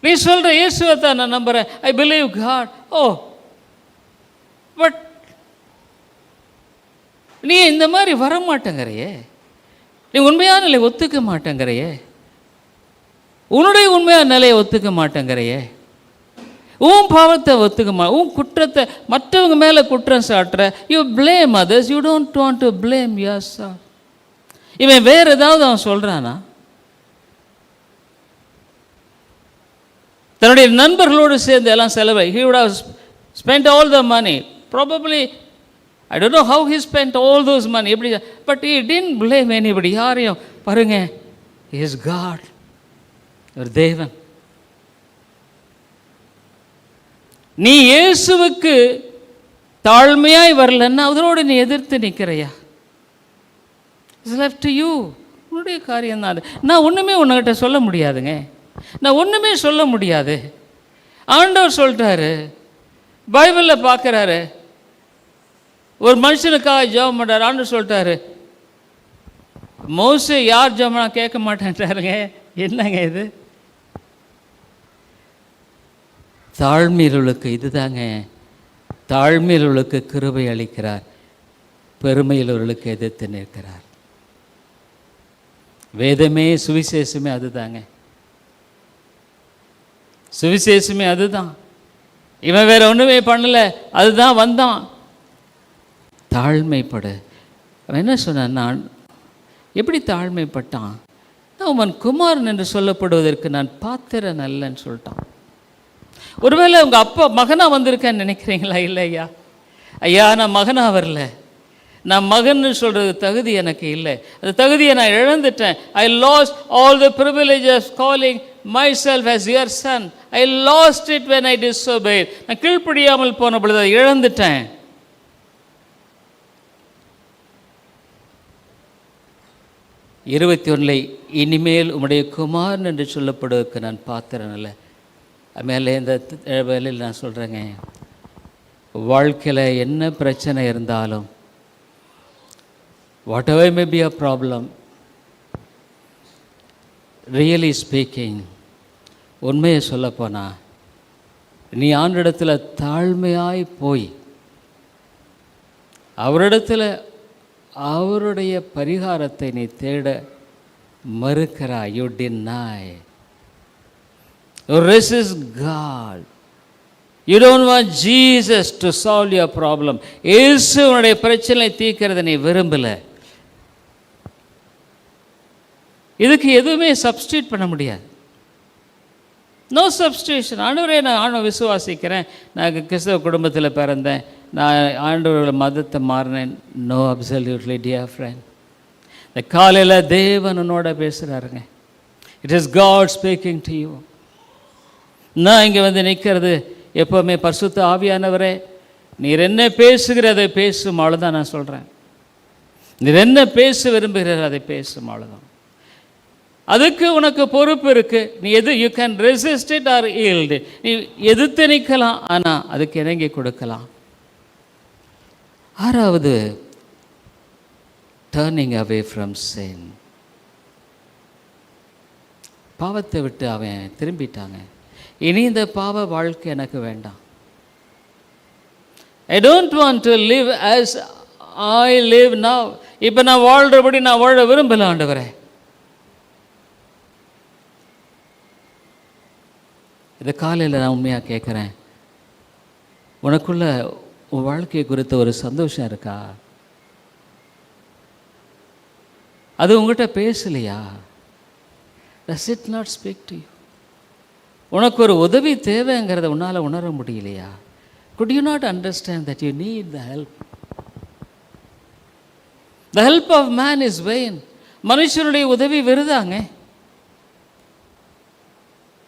நீ சொல்கிற இயேசுவை தான் நான் நம்புகிறேன், I believe God. பட் நீ இந்த மாதிரி வர மாட்டேங்கிறையே, நீ உண்மையான நிலையை ஒத்துக்க மாட்டேங்கிறையே, உன்னுடைய உண்மையான நிலையை ஒத்துக்க மாட்டேங்கிறையே, உன் பாவத்தை ஒத்துக்க உன் குற்றத்தை மற்றவங்க மேலே குற்றம் சாட்டுற. You blame others, you don't want to blame yourself. இவன் வேறு ஏதாவது அவன் சொல்கிறானா? தன்னுடைய நண்பர்களோடு சேர்ந்து எல்லாம் செலவு, he would have spent all the money, Probably, I don't know how he spent all those money. But he didn't blame anybody. யாரையும் பாருங்க, he is God. ஒரு தேவன். நீ இயேசுவுக்கு தாழ்மையாய் வரலன்னா அதனோடு நீ எதிர்த்து நிற்கிறையா? It's left to you. உன்னுடைய காரியம் தான் அது. நான் ஒன்றுமே உன்கிட்ட சொல்ல முடியாதுங்க. நான் ஒன்றுமே சொல்ல முடியாது. ஆண்டவர் சொல்லிட்டாரு, பைபிளில் பார்க்குறாரு, ஒரு மனுஷனுக்காக ஜெபம் பண்ணுறாரு. ஆண்டவர் சொல்லிட்டாரு, மோசே யார் ஜெபம்னா கேட்க மாட்டேன்றாருங்க. என்னங்க இது? தாழ்மையுள்ளவர்களுக்கு இதுதாங்க, தாழ்மையுள்ளவர்களுக்கு கிருபை அளிக்கிறார், பெருமையுள்ளவர்களுக்கு எதிர்த்து நிற்கிறார். வேதமே சுவிசேஷமே அதுதாங்க, சுவிசேஷமே அதுதான். இவன் வேற ஒன்றுமே பண்ணல, அதுதான் வந்தான். தாழ்மைப்படு. அவன் என்ன சொன்னான்? நான் எப்படி தாழ்மைப்பட்டான்? நான் உன் குமாரன் என்று சொல்லப்படுவதற்கு நான் பாத்திரன் அல்லன்னு சொல்லிட்டான். ஒருவேளை உங்கள் அப்பா மகனாக வந்திருக்கேன்னு நினைக்கிறீங்களா? இல்லை ஐயா, ஐயா நான் மகனாக வரல. நான் மகன்னு சொல்கிறது தகுதி எனக்கு இல்லை. அந்த தகுதியை நான் இழந்துட்டேன். I lost all the privilege of calling myself as your son. I lost it when I disobeyed. நான் கீழ்ப்படியாமல் போன பொழுது அதை இழந்துட்டேன். இருபத்தி ஒன்றில் இனிமேல் உம்முடைய குமாரன் என்று சொல்லப்படுவதற்கு நான் பாத்திரன் அல்ல. மேலே இந்த வேலையில் நான் சொல்கிறேங்க, வாழ்க்கையில் என்ன பிரச்சனை இருந்தாலும், what ever may be a problem, really speaking, உண்மையை சொல்லப்போனா நீ ஆண்டிடத்தில் தாழ்மையாய் போய் அவரிடத்தில் அவருடைய பரிகாரத்தை நீ தேட மறுக்கிறாய். You deny. You resist God. You don't want Jesus to solve your problem. இயேசு உன்னுடைய பிரச்சனை தீர்க்கிறத நீ விரும்பல. இதுக்கு எதுவுமே சப்ஸ்டியூட் பண்ண முடியாது. No substitution. ஆண்டவரே, நான் ஆண்டவர் விசுவாசிக்கிறேன், நான் கிறிஸ்தவ குடும்பத்தில் பிறந்தேன், நான் ஆண்டவரோட மதத்தை மாறினேன். No, absolutely dear friend. இந்த காலையில் தேவன் உன்னோட பேசுகிறாருங்க. It is God speaking to you. நான் இங்கே வந்து நிற்கிறது எப்போவுமே பரிசுத்த ஆவியானவரே, நீர் என்ன பேசுகிறதை பேசும் அவ்வளோதான் நான் சொல்கிறேன். நீர் என்ன பேச விரும்புகிறார் அதை பேசும் அவ்வளோதான். அதுக்கு உனக்கு பொறுப்பு இருக்குது. நீ you can resist it or yield. நீ எதிர்த்து நிற்கலாம், ஆனால் அதுக்கு இறங்கி கொடுக்கலாம். ஆறாவது, டர்னிங் அவே ஃப்ரம் சின். பாவத்தை விட்டு அவன் திரும்பிட்டாங்க. இனி இந்த பாவ வாழ்க்கை எனக்கு வேண்டாம். I don't want to live as I live now. இப்போ நான் வாழ்கிறபடி நான் வாழ விரும்பல ஆண்டவரே. இந்த காலையில் நான் உண்மையாக கேட்குறேன், உனக்குள்ள உன் வாழ்க்கையை குறித்த ஒரு சந்தோஷம் இருக்கா? அது உங்கள்கிட்ட பேசலையா? Does it not speak to you? உனக்கு ஒரு உதவி தேவைங்கிறத உன்னால் உணர முடியலையா? Could you not understand that you need the help? The help of man is vain. மனுஷனுடைய உதவி வெறுதாங்க.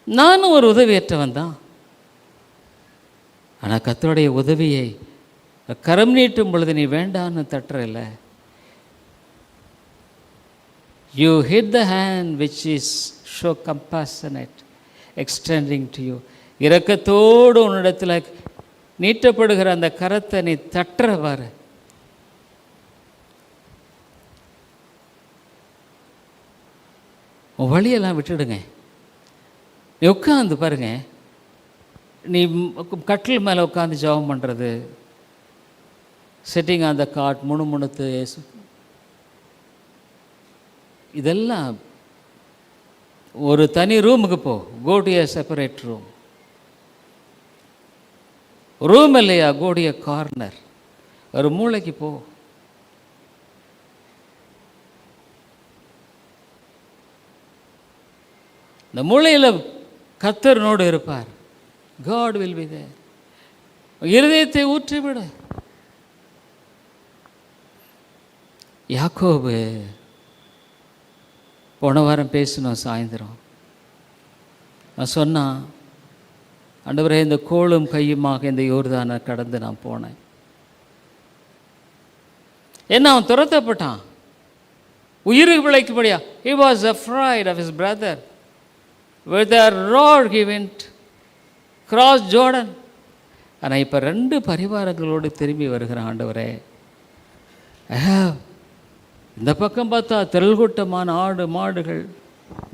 நானும் ஒரு உதவியற்றவன் தான். ஆனால் கர்த்தருடைய உதவியை கரம் நீட்டும் பொழுது நீ வேண்டான்னு தட்டுறல. You hit the hand which is so compassionate, extending to you. இரக்கத்தோடு உன்னிடத்தில் நீட்டப்படுகிற அந்த கரத்தை நீ தட்டுறவாறு. உன் வழியெல்லாம் விட்டுடுங்க. நீ உட்காந்து பாருங்க. நீ கட்டில் மேலே உட்காந்து ஜெபம் பண்ணுறது, செட்டிங் ஆன் த காட், முணுமுணுத்து இதெல்லாம் ஒரு தனி ரூமுக்கு போ. Go to a separate room. Room இல்லையா, கோ டு எ கார்னர், ஒரு மூளைக்கு போ. இந்த மூளையில் கர்த்தர் நோடு இருப்பார். God will be there. இருதயத்தை ஊற்றிவிட. யாக்கோபு போன வாரம் பேசினோம் சாயந்தரம். நான் சொன்னான், ஆண்டவரே இந்த கோலும் கையுமாக இந்த யோர்தானை கடந்து நான் போனேன். என்ன அவன் துரத்தப்பட்டான், உயிருக்கு பிழைக்கும்படியா. He was afraid of his brother. With a roar he went cross Jordan. ஆனால் இப்போ 2 பரிவாரங்களோடு திரும்பி வருகிறான். ஆண்டவரே, இந்த பக்கம் பார்த்தா திரள்கூட்டமான ஆடு மாடுகள்,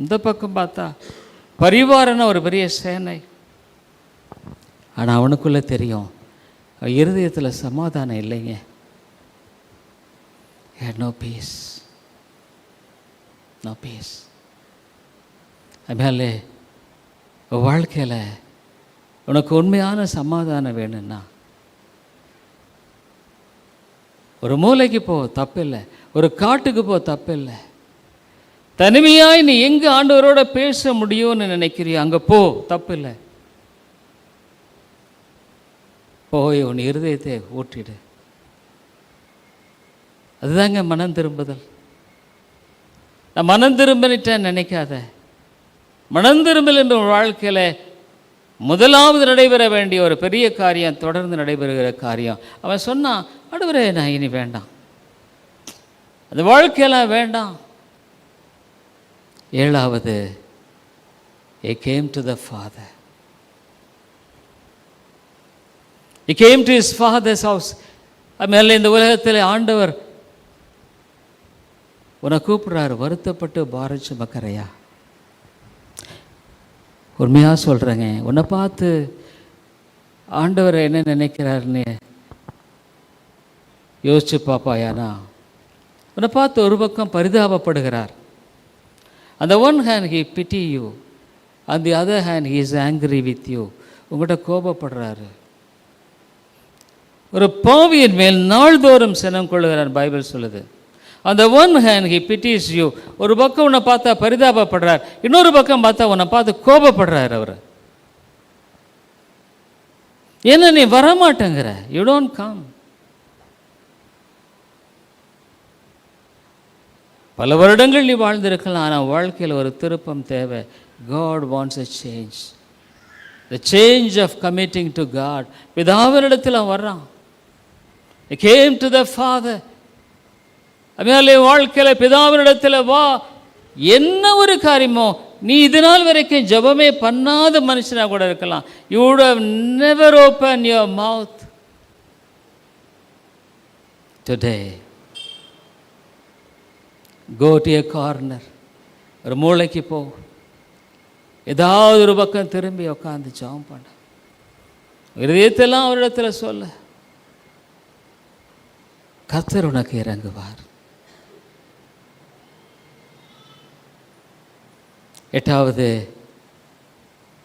இந்த பக்கம் பார்த்தா பரிவாரன ஒரு பெரிய சேனை. ஆனால் அவனுக்குள்ளே தெரியும், இருதயத்தில் சமாதானம் இல்லைங்க. No peace, no peace. அதனால வாழ்க்கையில் உனக்கு உண்மையான சமாதானம் வேணும்னா ஒரு மூலைக்கு போ, தப்பில்லை. ஒரு காட்டுக்கு போ, தப்பில்லை. தனிமையாய் நீ எங்கே ஆண்டவரோட பேச முடியும்னு நினைக்கிறியோ அங்கே போ, தப்பில்லை. போய் உன் இருதயத்தை ஊற்றிடு. அதுதாங்க மனம் திரும்புதல். நான் மனம் திரும்பிட்டேன் நினைக்காத. மனம் திரும்பல் என்ற வாழ்க்கையில் முதலாவது நடைபெற வேண்டிய ஒரு பெரிய காரியம், தொடர்ந்து நடைபெறுகிற காரியம். அவன் சொன்னான், ஆண்டவரே நான் இனி வேண்டாம், அந்த வாழ்க்கையெல்லாம் வேண்டாம். 7வது, he came to the Father. He came to his father's house. மேலே இந்த உலகத்தில் ஆண்டவர் உன்னை கூப்பிட்றாரு, வருத்தப்பட்டு பாரம் சுமக்கிறையா? உண்மையாக சொல்கிறேங்க, உன்னை பார்த்து ஆண்டவர் என்ன நினைக்கிறாருன்னு யோசிச்சு பாப்பாயானா, உன்னை பார்த்து ஒரு பக்கம் பரிதாபப்படுகிறார். On the one hand he pity you, on the other hand he is angry with you. உங்கள்கிட்ட கோபப்படுறாரு. ஒரு பாவியின் மேல் நாள்தோறும் சினம் கொள்ளுகிறார் பைபிள் சொல்லுது. On the one hand he pities you. ஒரு பக்கம் உன்னை பார்த்தா பரிதாபப்படுறார், இன்னொரு பக்கம் பார்த்தா உன்னை பார்த்து கோபப்படுறார் அவர். ஏன்னா நீ வரமாட்டேங்கிற, you don't come. பல வருடங்கள் நீ வாழ்ந்திருக்கலாம், ஆனால் வாழ்க்கையில் ஒரு திருப்பம் தேவை. God wants a change. The change of committing to God. பிதாவினிடத்தில் அவன் வர்றான். He came to the Father. அதனாலே வாழ்க்கையில் பிதாவினிடத்தில் வா. என்ன ஒரு காரியமோ, நீ இது நாள் வரைக்கும் ஜபமே பண்ணாத மனுஷனாக கூட இருக்கலாம். You would have never opened your mouth. Today go to a corner, ஒரு மூளைக்கு போ, ஏதாவது ஒரு பக்கம் திரும்பி உட்காந்து ஜெபம் பண்ண, இதயத்தெல்லாம் அவரிடத்தில் சொல்ல, கர்த்தர் உனக்கு இறங்குவார். 8வது,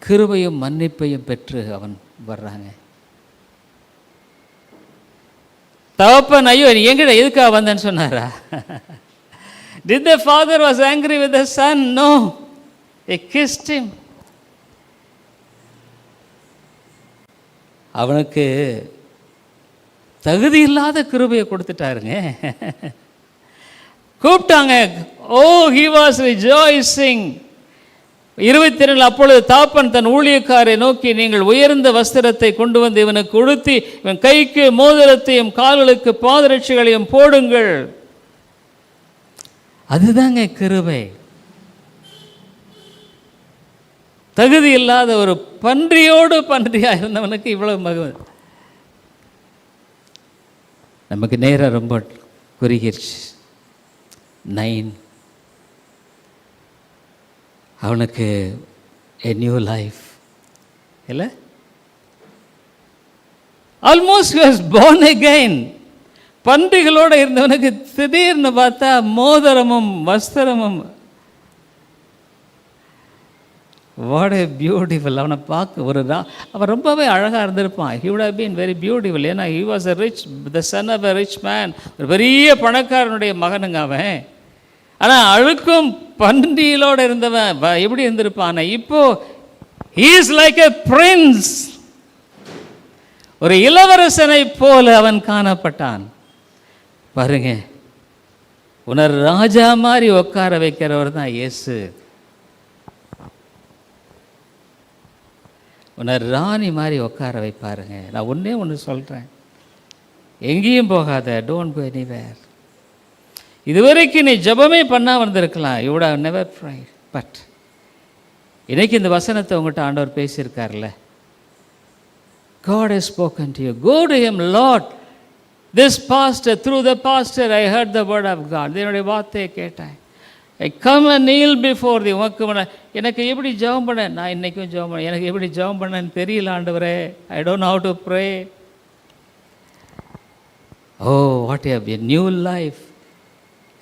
கிருபையும் மன்னிப்பையும் பெற்று அவன் வர்றாங்க. தகப்பன் ஐயோ நீ எங்கிட்ட எதுக்காக வந்தேன்னு சொன்னாரா? Did the father was angry with the son? No. He kissed him. அவனுக்கு தகுதி இல்லாத கிருபையை கொடுத்துட்டாருங்க. கூப்பிட்டாங்க. Oh, he was rejoicing. 22 அப்பொழுது தாப்பன் தன் ஊழியக்காரை நோக்கி, நீங்கள் உயர்ந்த வஸ்திரத்தை கொண்டு வந்து இவனுக்கு உடுத்தி இவன் கைக்கு மோதிரத்தையும் கால்களுக்கு பாதரட்சிகளையும் போடுங்கள். அதுதாங்க கிருபை. தகுதி இல்லாத ஒரு பன்றியோடு பன்றியாக இருந்தவனுக்கு இவ்வளவு மகிமை. நமக்கு நேரம் ரொம்ப குறுகிருச்சு. 9 அவனுக்கு a new life இல்லை, almost he was born again. பன்றிகளோடு இருந்தவனுக்கு திடீர்னு பார்த்தா மோதிரமும் வஸ்திரமும். What a beautiful. அவனை பார்க்க ஒரு அவன் ரொம்பவே அழகாக இருந்திருப்பான். he would have been very beautiful. ஏன்னா he was a rich, the son of a rich man. ஒரு பெரிய பணக்காரனுடைய மகனுங்க அவன். ஆனால் அழுக்கும் பன்றிகளோடு இருந்தவன் எப்படி இருந்திருப்பான்? இப்போ he is like a prince. ஒரு இளவரசனை போல அவன் காணப்பட்டான். பாருங்க, உன்னை ராஜா மாதிரி உட்கார வைக்கிறவர் தான் இயேசு. உன்னை ராணி மாதிரி உட்கார வைப்பாருங்க. நான் ஒன்றே ஒன்று சொல்கிறேன், எங்கேயும் போகாத, டோன்ட் கோ எனிவேர். இதுவரைக்கும் நீ ஜபமே பண்ணா வந்திருக்கலாம், you would have never prayed. But இன்னைக்கு இந்த வசனத்தை உங்கள்கிட்ட ஆண்டவர் பேசியிருக்கார்ல, God has spoken to you. Go to him, Lord, this pastor, through the pastor I heard the word of God. என்னுடைய வார்த்தையை கேட்டேன். I come and kneel before thee. எனக்கு எப்படி ஜெபம் பண்ண, நான் இன்றைக்கும் ஜெபம் பண்ண, எனக்கு எப்படி ஜெபம் பண்ணேன்னு தெரியல ஆண்டவரே. I don't know how to pray. Oh, what a new life,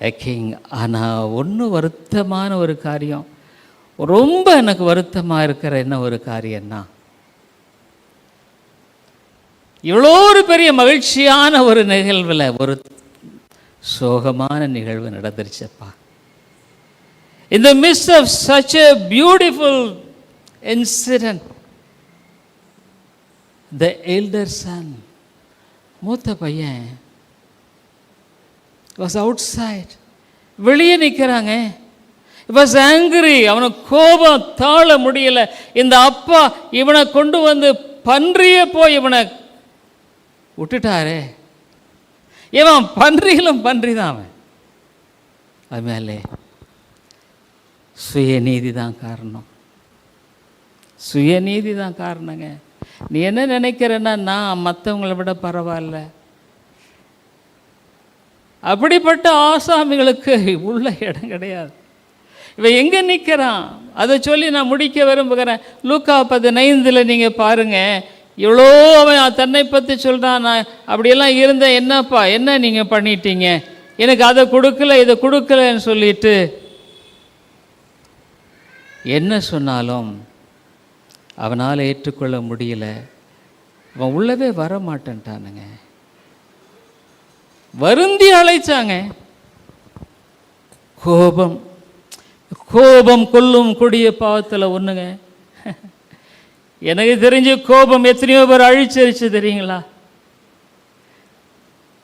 a king. ஆனால் ஒன்று வருத்தமான ஒரு காரியம், ரொம்ப எனக்கு வருத்தமாக இருக்கிற என்ன ஒரு காரியம்னா, இவ்வளோ ஒரு பெரிய மகிழ்ச்சியான ஒரு நிகழ்வில் ஒரு சோகமான நிகழ்வு நடந்துருச்சப்பா. In the midst of such a beautiful incident, the elder son, மூத்த பையன், was outside, வெளியே நிற்கிறாங்க. He was angry. அவனுக்கு கோபம் தாழ முடியல. இந்த அப்பா இவனை கொண்டு வந்து பன்றிய போய் இவனை விட்டுட்டாரே. இவன் பன்றிகளும் பன்றி தான். அவன் அது மேலே சுயநீதி தான் காரணம். சுயநீதி தான் காரணங்க. நீ என்ன நினைக்கிறன்னா, நான் மற்றவங்களை விட பரவாயில்ல, அப்படிப்பட்ட ஆசாமிகளுக்கு உள்ள இடம் கிடையாது. இவன் எங்கே நிற்கிறான் அதை சொல்லி நான் முடிக்க விரும்புகிறேன். லூக்கா 15 நீங்கள் பாருங்கள், இவ்வளோ அவன் தன்னை பற்றி சொல்கிறான். நான் அப்படியெல்லாம் இருந்தேன், என்னப்பா என்ன நீங்கள் பண்ணிட்டீங்க, எனக்கு அதை கொடுக்கல இதை கொடுக்கலன்னு சொல்லிட்டு என்ன சொன்னாலும் அவனால் ஏற்றுக்கொள்ள முடியல. அவன் உள்ளவே வர மாட்டேன்ட்டானுங்க. வருந்தி அழைச்சாங்க. கோபம் கோபம் கொல்லும் கொடிய பாவத்தில் ஒன்றுங்க. எனக்கு தெரிஞ்சு கோபம் எத்தனையோ பேர் அழிச்சரிச்சு தெரியுங்களா?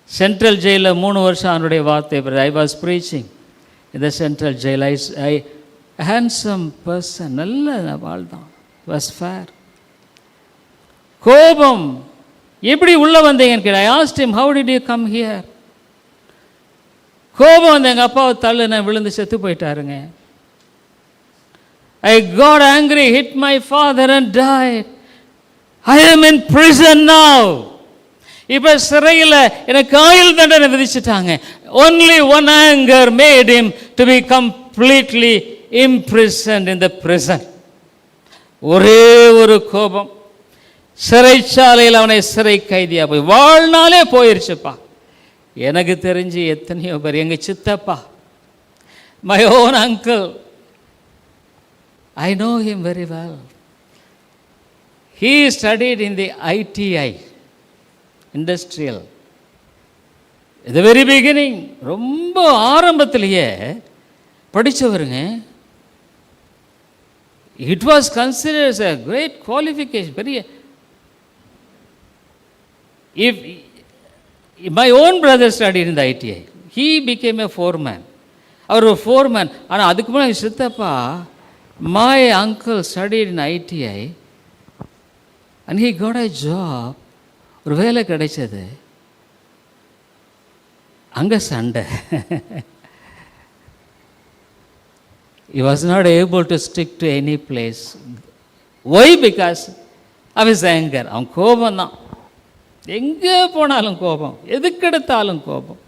சென்ட்ரல் ஜெயிலில் 3 வருஷம் அவனுடைய வார்த்தை. I was preaching in the central jail. I handsome person, நல்ல வாழ்தான், வாஸ் ஃபேர். கோபம் எப்படி உள்ளே வந்தீங்கன்னு கேட்ட. I asked him, how did you come here? கோபம் வந்து எங்கள் அப்பாவை தள்ளுன, விழுந்து செத்து போயிட்டாருங்க. I got angry, hit my father and died. I am in prison now. இப்போ சிறையில் எனக்கு ஆயுள் தண்டனை விதிச்சிட்டாங்க. Only one anger made him to be completely imprisoned in the prison. ஒரே ஒரு கோபம் சிறைச்சாலையில் அவனை சிறை கைதியா போய் வாழ்நாளே போயிருச்சுப்பா. எனக்கு தெரிஞ்சு எத்தனையோ பேர், எங்கள் சித்தப்பா, my own uncle, I know him very well. He studied in the ITI, industrial. At the very beginning, ரொம்ப ஆரம்பத்திலேயே படித்தவருங்க. It was considered as a great qualification. பெரிய, if my own brother studied in the ITI, he became a foreman. அவர் ஒரு foreman. ஆனால் அதுக்கு முன்னாடி சித்தப்பா, my uncle studied in ITI and he got a job. ஒரு வேலை கிடைச்சது. அங்கே சண்டை. He was not able to stick to any place. Why? Because of his anger. அவன் கோபம் தான், எங்கே போனாலும் கோபம், எதுக்கெடுத்தாலும் கோபம்.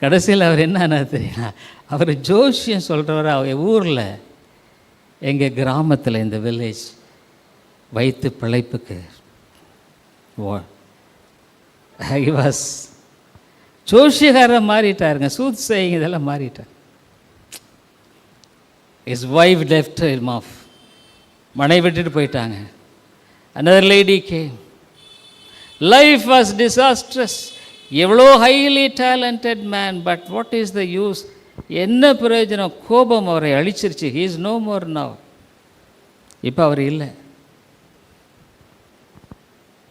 கடைசியில் அவர் என்ன தெரியுமா, அவர் ஜோஷியம் சொல்கிறவர். அவர் ஊரில், எங்கள் கிராமத்தில், இந்த வில்லேஜ், வைத்து பிழைப்புக்கு ஜோஷியக்காரர் மாறிட்டாருங்க. சூத் செய்யுங்க இதெல்லாம் மாறிட்டார். His wife left him off, மனை விட்டுட்டு போயிட்டாங்க. another lady came. Life was disastrous. எவ்வளோ highly talented man, but what is the use? என்ன பிரயோஜனம்? கோபம் அவரை அழிச்சிருச்சு. He is no more now. இப்போ அவர் இல்லை.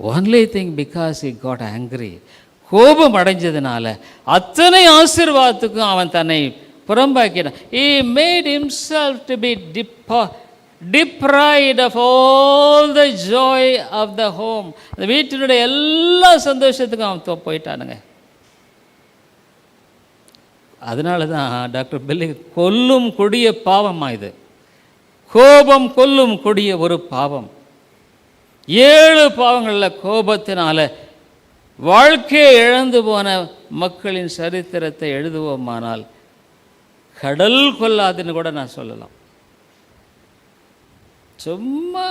Only thing, because he got angry. கோபம் அடைஞ்சதுனால அத்தனை ஆசீர்வாதத்துக்கும் அவன் தன்னை புறம்பாக்கினான். He made himself to be deprived of all the joy of the home. அந்த வீட்டினுடைய எல்லா சந்தோஷத்துக்கும் அவன் போயிட்டானுங்க. அதனால தான் டாக்டர் பெல்லி கொல்லும் கொடிய பாவமா இது. கோபம் கொல்லும் கொடிய ஒரு பாவம். 7 பாவங்களில் கோபத்தினால வாழ்க்கையை இழந்து போன மக்களின் சரித்திரத்தை எழுதுவோமானால் கடல் கொல்லாதுன்னு கூட நான் சொல்லலாம். சும்மா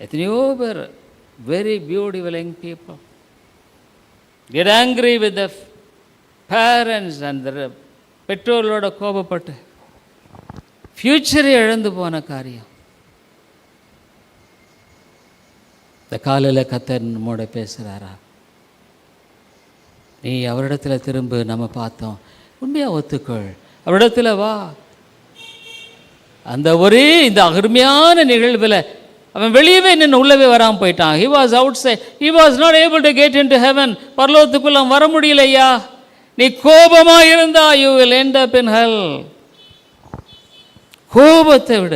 எத்தனையோ பேர் very beautiful young people get angry with the parents and the பெற்றோர்களோட கோபப்பட்டு ஃப்யூச்சரை இழந்து போன காரியம். இந்த காலையில் கர்த்தர் நம்மோட பேசுகிறாரா? நீ அவரிடத்துல திரும்ப. நம்ம பார்த்தோம், உண்மையாக ஒத்துக்கொள், அவரிடத்துல வா. அந்த ஒரே இந்த அருமையான நிகழ்வில் அவன் வெளியவே நின்று உள்ளவே வராமல் போயிட்டான். He was outside. He was not able to get into heaven. பரலோகத்துக்குள்ள வர முடியலையா? நீ கோபமாக இருந்தா you will end up in hell. கோபத்தை விட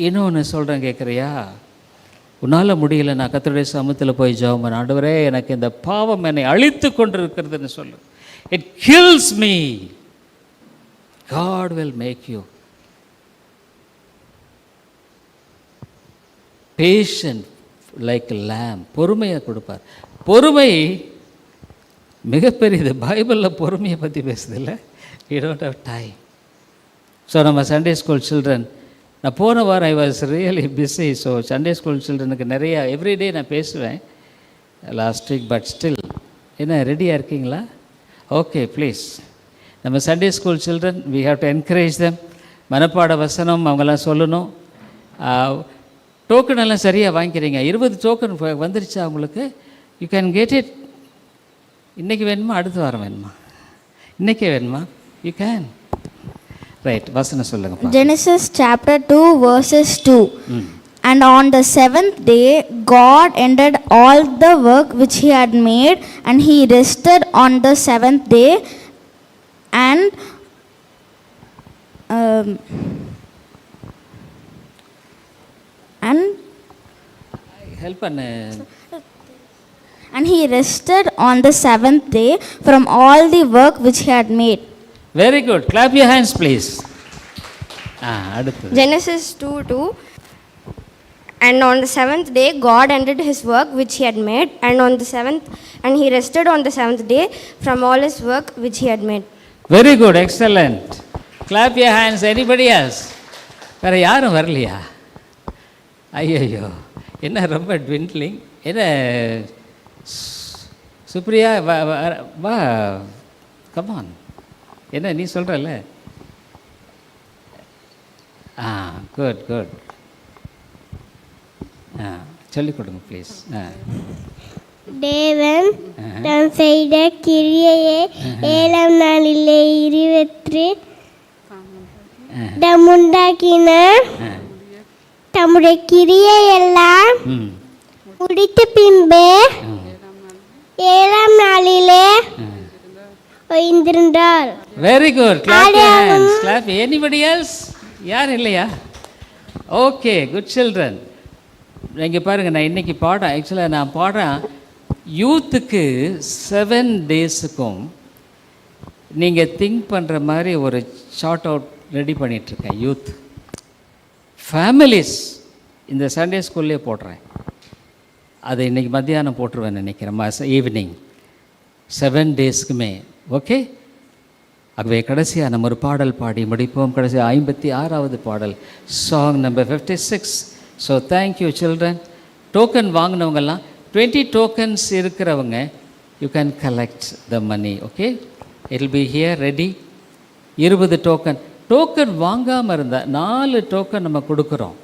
இன்னொன்று சொல்கிறேன், கேட்குறியா? உன்னால் முடியல, நான் கர்த்தருடைய சமூகத்தில் போய் ஜெபம் பண்ண, ஆண்டவரே எனக்கு இந்த பாவம் என்னை அழித்து கொண்டிருக்கிறதுன்னு சொல்லு. It kills me. God will make you patient like a lamb. பொறுமையை கொடுப்பார். பொறுமை மிகப்பெரியது. பைபிளில் பொறுமையை பற்றி பேசுதில்லை. You don't have time. So நம்ம சண்டே ஸ்கூல் சில்ட்ரன், நான் போன வாரம் I was really busy. So Sunday school சில்ட்ரனுக்கு நிறையா எவ்ரிடே நான் பேசுவேன் லாஸ்ட் வீக். பட் ஸ்டில் என்ன ரெடியாக இருக்கீங்களா? Okay, please. நம்ம Sunday school children we have to encourage them. மனப்பாட வசனம் அவங்கெல்லாம் சொல்லணும். டோக்கன் எல்லாம் சரியாக வாங்கிக்கிறீங்க. 20 டோக்கன் வந்துருச்சா உங்களுக்கு? You can get it. இன்றைக்கி வேணுமா, அடுத்த வாரம் வேணுமா? இன்றைக்கே வேணுமா? You can. ரைட், வசனம் சொல்லுங்க. Genesis chapter 2 verses 2. And on the 7th day God ended all the work which he had made, and he rested on the 7th day. And help பண்ணு. And he rested on the 7th day from all the work which he had made. Very good. Clap your hands, please. அடுத்து Genesis 2:2. And on the 7th day God ended his work which he had made, and he rested on the 7th day from all his work which he had made. Very good, excellent. Clap your hands. Anybody else? வேற யாரும் வரலையா? ஐயோ, என்ன ரொம்ப ட்விண்ட்லிங். என்ன சுப்ரியா, வா come on. என்ன நீ சொல்கிறல்ல? Good good. சொல்லிக் கொடுங்க ப்ளீஸ். தேவன் தாம் செய்த கிரியையை 7ஆம் நாளிலே உண்டாக்கின தம்முடைய கிரியையெல்லாம் முடித்த பின்பு 7ஆம் நாளிலே ஓய்ந்திருந்தார். Very good. Clap your hands. Clap. Anybody else? யார் இல்லையா? Okay, good children. நீங்கள் பாருங்கள், நான் இன்றைக்கி பாடுறேன். ஆக்சுவலாக நான் பாடுறேன் யூத்துக்கு 7 டேஸுக்கும் நீங்கள் திங்க் பண்ணுற மாதிரி ஒரு ஷார்ட் அவுட் ரெடி பண்ணிகிட்ருக்கேன். யூத் ஃபேமிலிஸ் இந்த சண்டே ஸ்கூல்லே போடுறேன். அதை இன்றைக்கி மத்தியானம் போட்டுருவேன் நினைக்கிறேன், ஈவினிங் 7 டேஸ்க்குமே. ஓகே, ஆகவே கடைசியாக நம்ம ஒரு பாடல் பாடி முடிப்போம். கடைசியாக 56வது பாடல், song number 56. So thank you children. Token வாங்கினவங்கெல்லாம் 20 டோக்கன்ஸ் இருக்கிறவங்க you can collect the money. Okay, it will be here ready. 20 token வாங்காமல் இருந்தால் 4 டோக்கன் நம்ம கொடுக்குறோம்.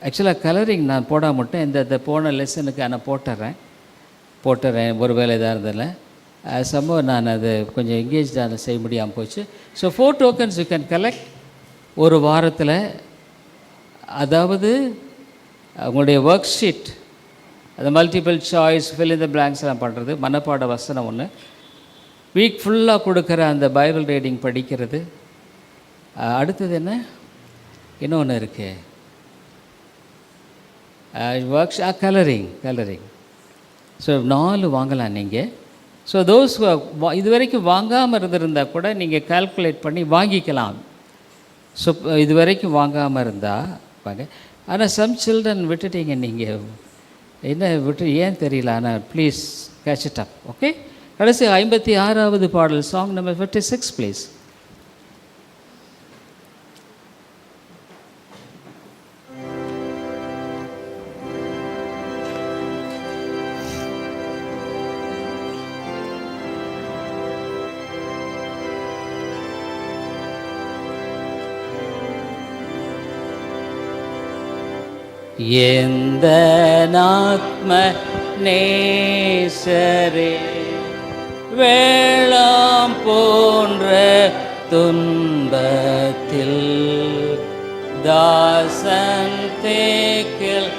ஆக்சுவலாக கலரிங் நான் போட மாட்டேன். இந்த போன லெசனுக்கு நான் போட்டுறேன் ஒரு வேலை இதாக இருந்ததில்ல. சம்பவம் நான் அது கொஞ்சம் எங்கேஜாக செய்ய முடியாமல் போச்சு. So 4 tokens you can collect ஒரு வாரத்தில். அதாவது உங்களுடைய ஒர்க் ஷீட் அந்த மல்டிபிள் சாய்ஸ் ஃபில் இந்த பிளாங்க்ஸ்லாம் பண்ணுறது, மனப்பாட வசனம் ஒன்று, வீக் ஃபுல்லாக கொடுக்குற அந்த பைபிள் ரீடிங் படிக்கிறது. அடுத்தது என்ன, இன்னொன்று இருக்குது, ஒர்க்ஸ் கலரிங். ஸோ 4 வாங்கலாம் நீங்கள். ஸோ தோஸ் இது வரைக்கும் வாங்காமல் இருந்திருந்தால் கூட நீங்கள் கால்குலேட் பண்ணி வாங்கிக்கலாம். ஸோ இது வரைக்கும் வாங்காமல் இருந்தால் வாங்க. ஆனால் சம் சில்ட்ரன் விட்டுட்டீங்க, நீங்கள் என்ன ஏன் தெரியல, ஆனால் please catch it up. Okay, கடைசி 56வது பாடல், சாங் நம்பர் 56 ப்ளீஸ். எந்த ஆத்ம நேசரே, வேளாம் போன்ற துன்பத்தில் தாசன் தேக்கில்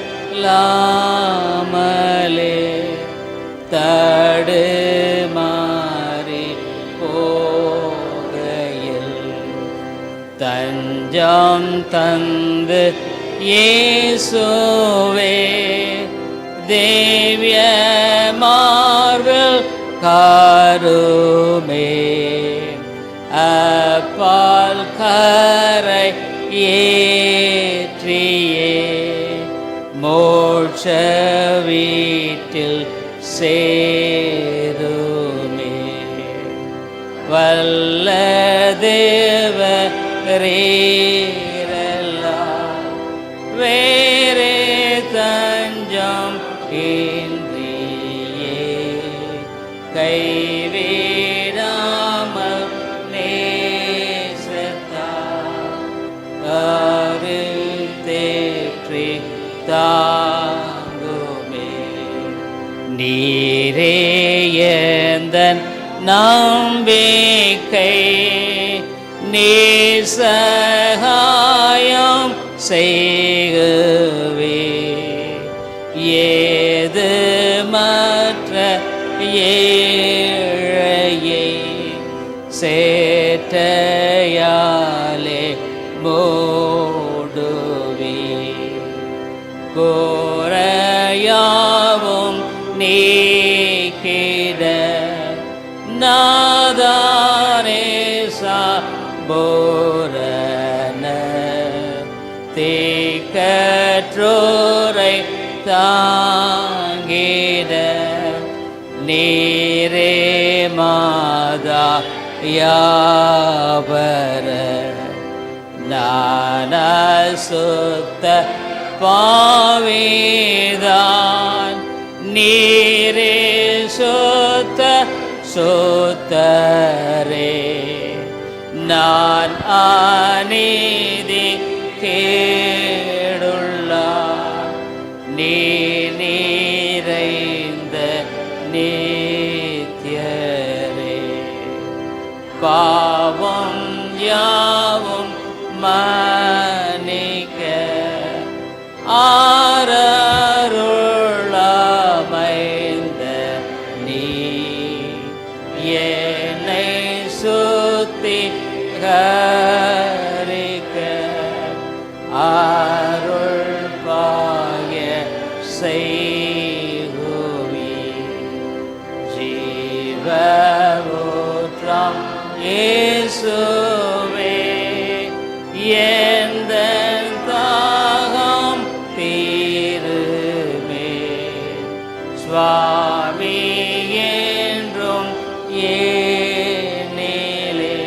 லாமலே தடுமாறி போகையில் தஞ்சம் தந்து இயேசுவே தேவ்ய மார்பில் காருமே, அப்பால் கரை ஏற்றியே மோட்ச வீட்டில் சேருமே. வல்ல தேவரீரெல்லாம் வேறே தஞ்சம் இன்றியே கைவிடாமல் நேசத்தார் தேற்றி தாங்குமே. நீரே எந்தன் நம்பிக்கை, நீர் சகாயம் செய்கவே, ஏது மற்ற ஏழையை சேட்டையாலே மூடுவே, கோரையாவும் நீக்கிட நாதாரே சாபோரன தீக்கற்றோரை தாங்கிட நீரே மாதா யாவர நானசுத்த பாவிதான் நீரே சுத்த சுத்தரே நான் அநீதி கேடுள்ளார் நீர் நிறைந்த நித்யரே பாவம் யாவும் மன்னிக்க ஆரருளமைந்த நீ என்னை சுத்திகரிக்க அருள் பாய செய்குவி ஜீவூற்றம் இயேசுவே எந்த தாகம் தீருமே சுவாமி என்றும் ஏனிலே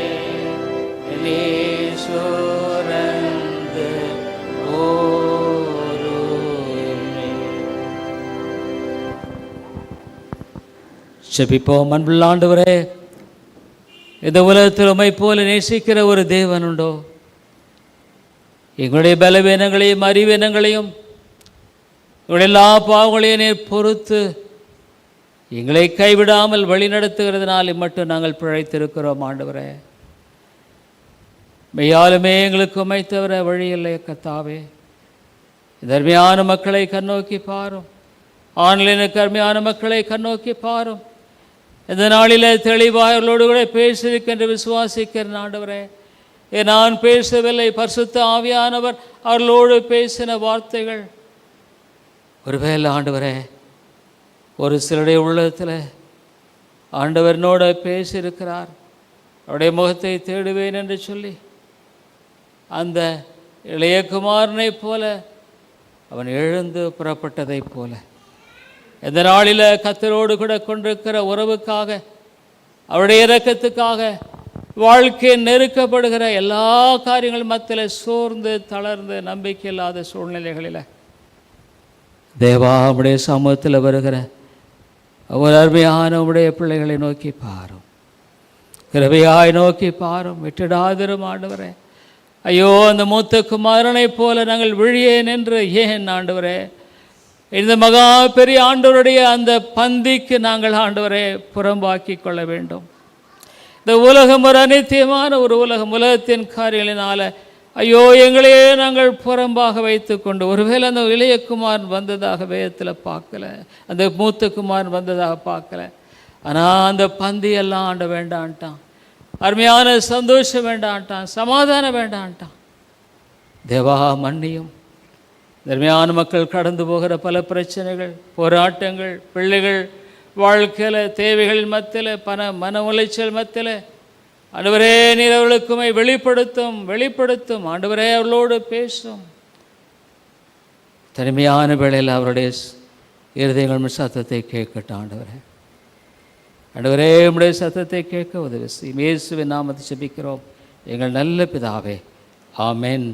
நீ சுரந்து ஓருமே. ஜெபிப்போம். அன்புள்ள ஆண்டவரே, இந்த உலகத்தில் உம்மை போல நேசிக்கிற ஒரு தேவன் உண்டோ? எங்களுடைய பலவீனங்களையும் அறிவீனங்களையும் எங்களுடைய எல்லா பாவங்களையும் நீர் பொறுத்து எங்களை கைவிடாமல் வழிநடத்துகிறதுனால மட்டும் நாங்கள் பிழைத்திருக்கிறோம். ஆண்டவரே, மெய்யாலுமே எங்களுக்கு உம்மை தவிர வழி இல்லை கர்த்தாவே. தர்மையான மக்களை கண்ணோக்கி பாரும். ஆன்லைனுக்கு அருமையான மக்களை கண்ணோக்கி பாரும். இந்த நாளில் தெளிவாக அவர்களோடு கூட பேசியிருக்கின்ற விசுவாசிக்கிற ஆண்டவரே, நான் பேசவில்லை, பரிசுத்த ஆவியானவர் அவர்களோடு பேசின வார்த்தைகள் ஒருவேளை ஆண்டவரே ஒரு சிலருடைய உள்ளத்தில் ஆண்டவரனோட பேசியிருக்கிறார். அவருடைய முகத்தை தேடுவேன் என்று சொல்லி அந்த இளைய குமாரனைப் போல அவன் எழுந்து புறப்பட்டதைப் போல இந்த நாளில் கர்த்தரோடு கூட கொண்டிருக்கிற உறவுக்காக, அவருடைய இரக்கத்துக்காக, வாழ்க்கை நெருக்கப்படுகிற எல்லா காரியங்கள் மத்தியில் சோர்ந்து தளர்ந்து நம்பிக்கை இல்லாத சூழ்நிலைகளில் தேவா உம்முடைய சமூகத்தில் வருகிற ஒரு அருமையான உம்முடைய பிள்ளைகளை நோக்கி பாரும், கிருபையாய் நோக்கி பாரும், விட்டுடாதிரும் ஆண்டவரே. ஐயோ, அந்த மூத்த குமாரனைப் போல நாங்கள் விழியேன் என்று ஏன் ஆண்டவரே இந்த மகா பெரிய ஆண்டவருடைய அந்த பந்திக்கு நாங்கள் ஆண்டவரே புறம்பாக்கி கொள்ள வேண்டும். இந்த உலகம் ஒரு அநித்தியமான ஒரு உலகம், உலகத்தின் காரியங்களினால ஐயோ எங்களையே நாங்கள் புறம்பாக வைத்து கொண்டு, ஒருவேளை அந்த இளைய குமாரன் வந்ததாக வேதத்தில் பார்க்கல, அந்த மூத்த குமாரன் வந்ததாக பார்க்கல, ஆனால் அந்த பந்தியெல்லாம் ஆண்ட வேண்டான்ட்டான், அருமையான சந்தோஷம் வேண்டான்ட்டான், சமாதானம் வேண்டான்ட்டான். தேவா மன்னியும். அருமையான மக்கள் கடந்து போகிற பல பிரச்சனைகள், போராட்டங்கள், பிள்ளைகள் வாழ்க்கையில் தேவைகளின் மத்தியில், மன உளைச்சல் மத்தியில் ஆண்டவரே நீர் அவர்களுக்குமே வெளிப்படுத்தும் ஆண்டவரே, அவர்களோடு பேசும். தனிமையான வேளையில் அவருடைய இருதயங்கள் சத்தத்தை கேட்கட்டும் ஆண்டவரே. ஆண்டவரே உம்முடைய சத்தத்தை கேட்க உதவி செய்யும். இயேசுவின் நாமத்தை ஜெபிக்கிறோம் எங்கள் நல்ல பிதாவே, ஆமென்.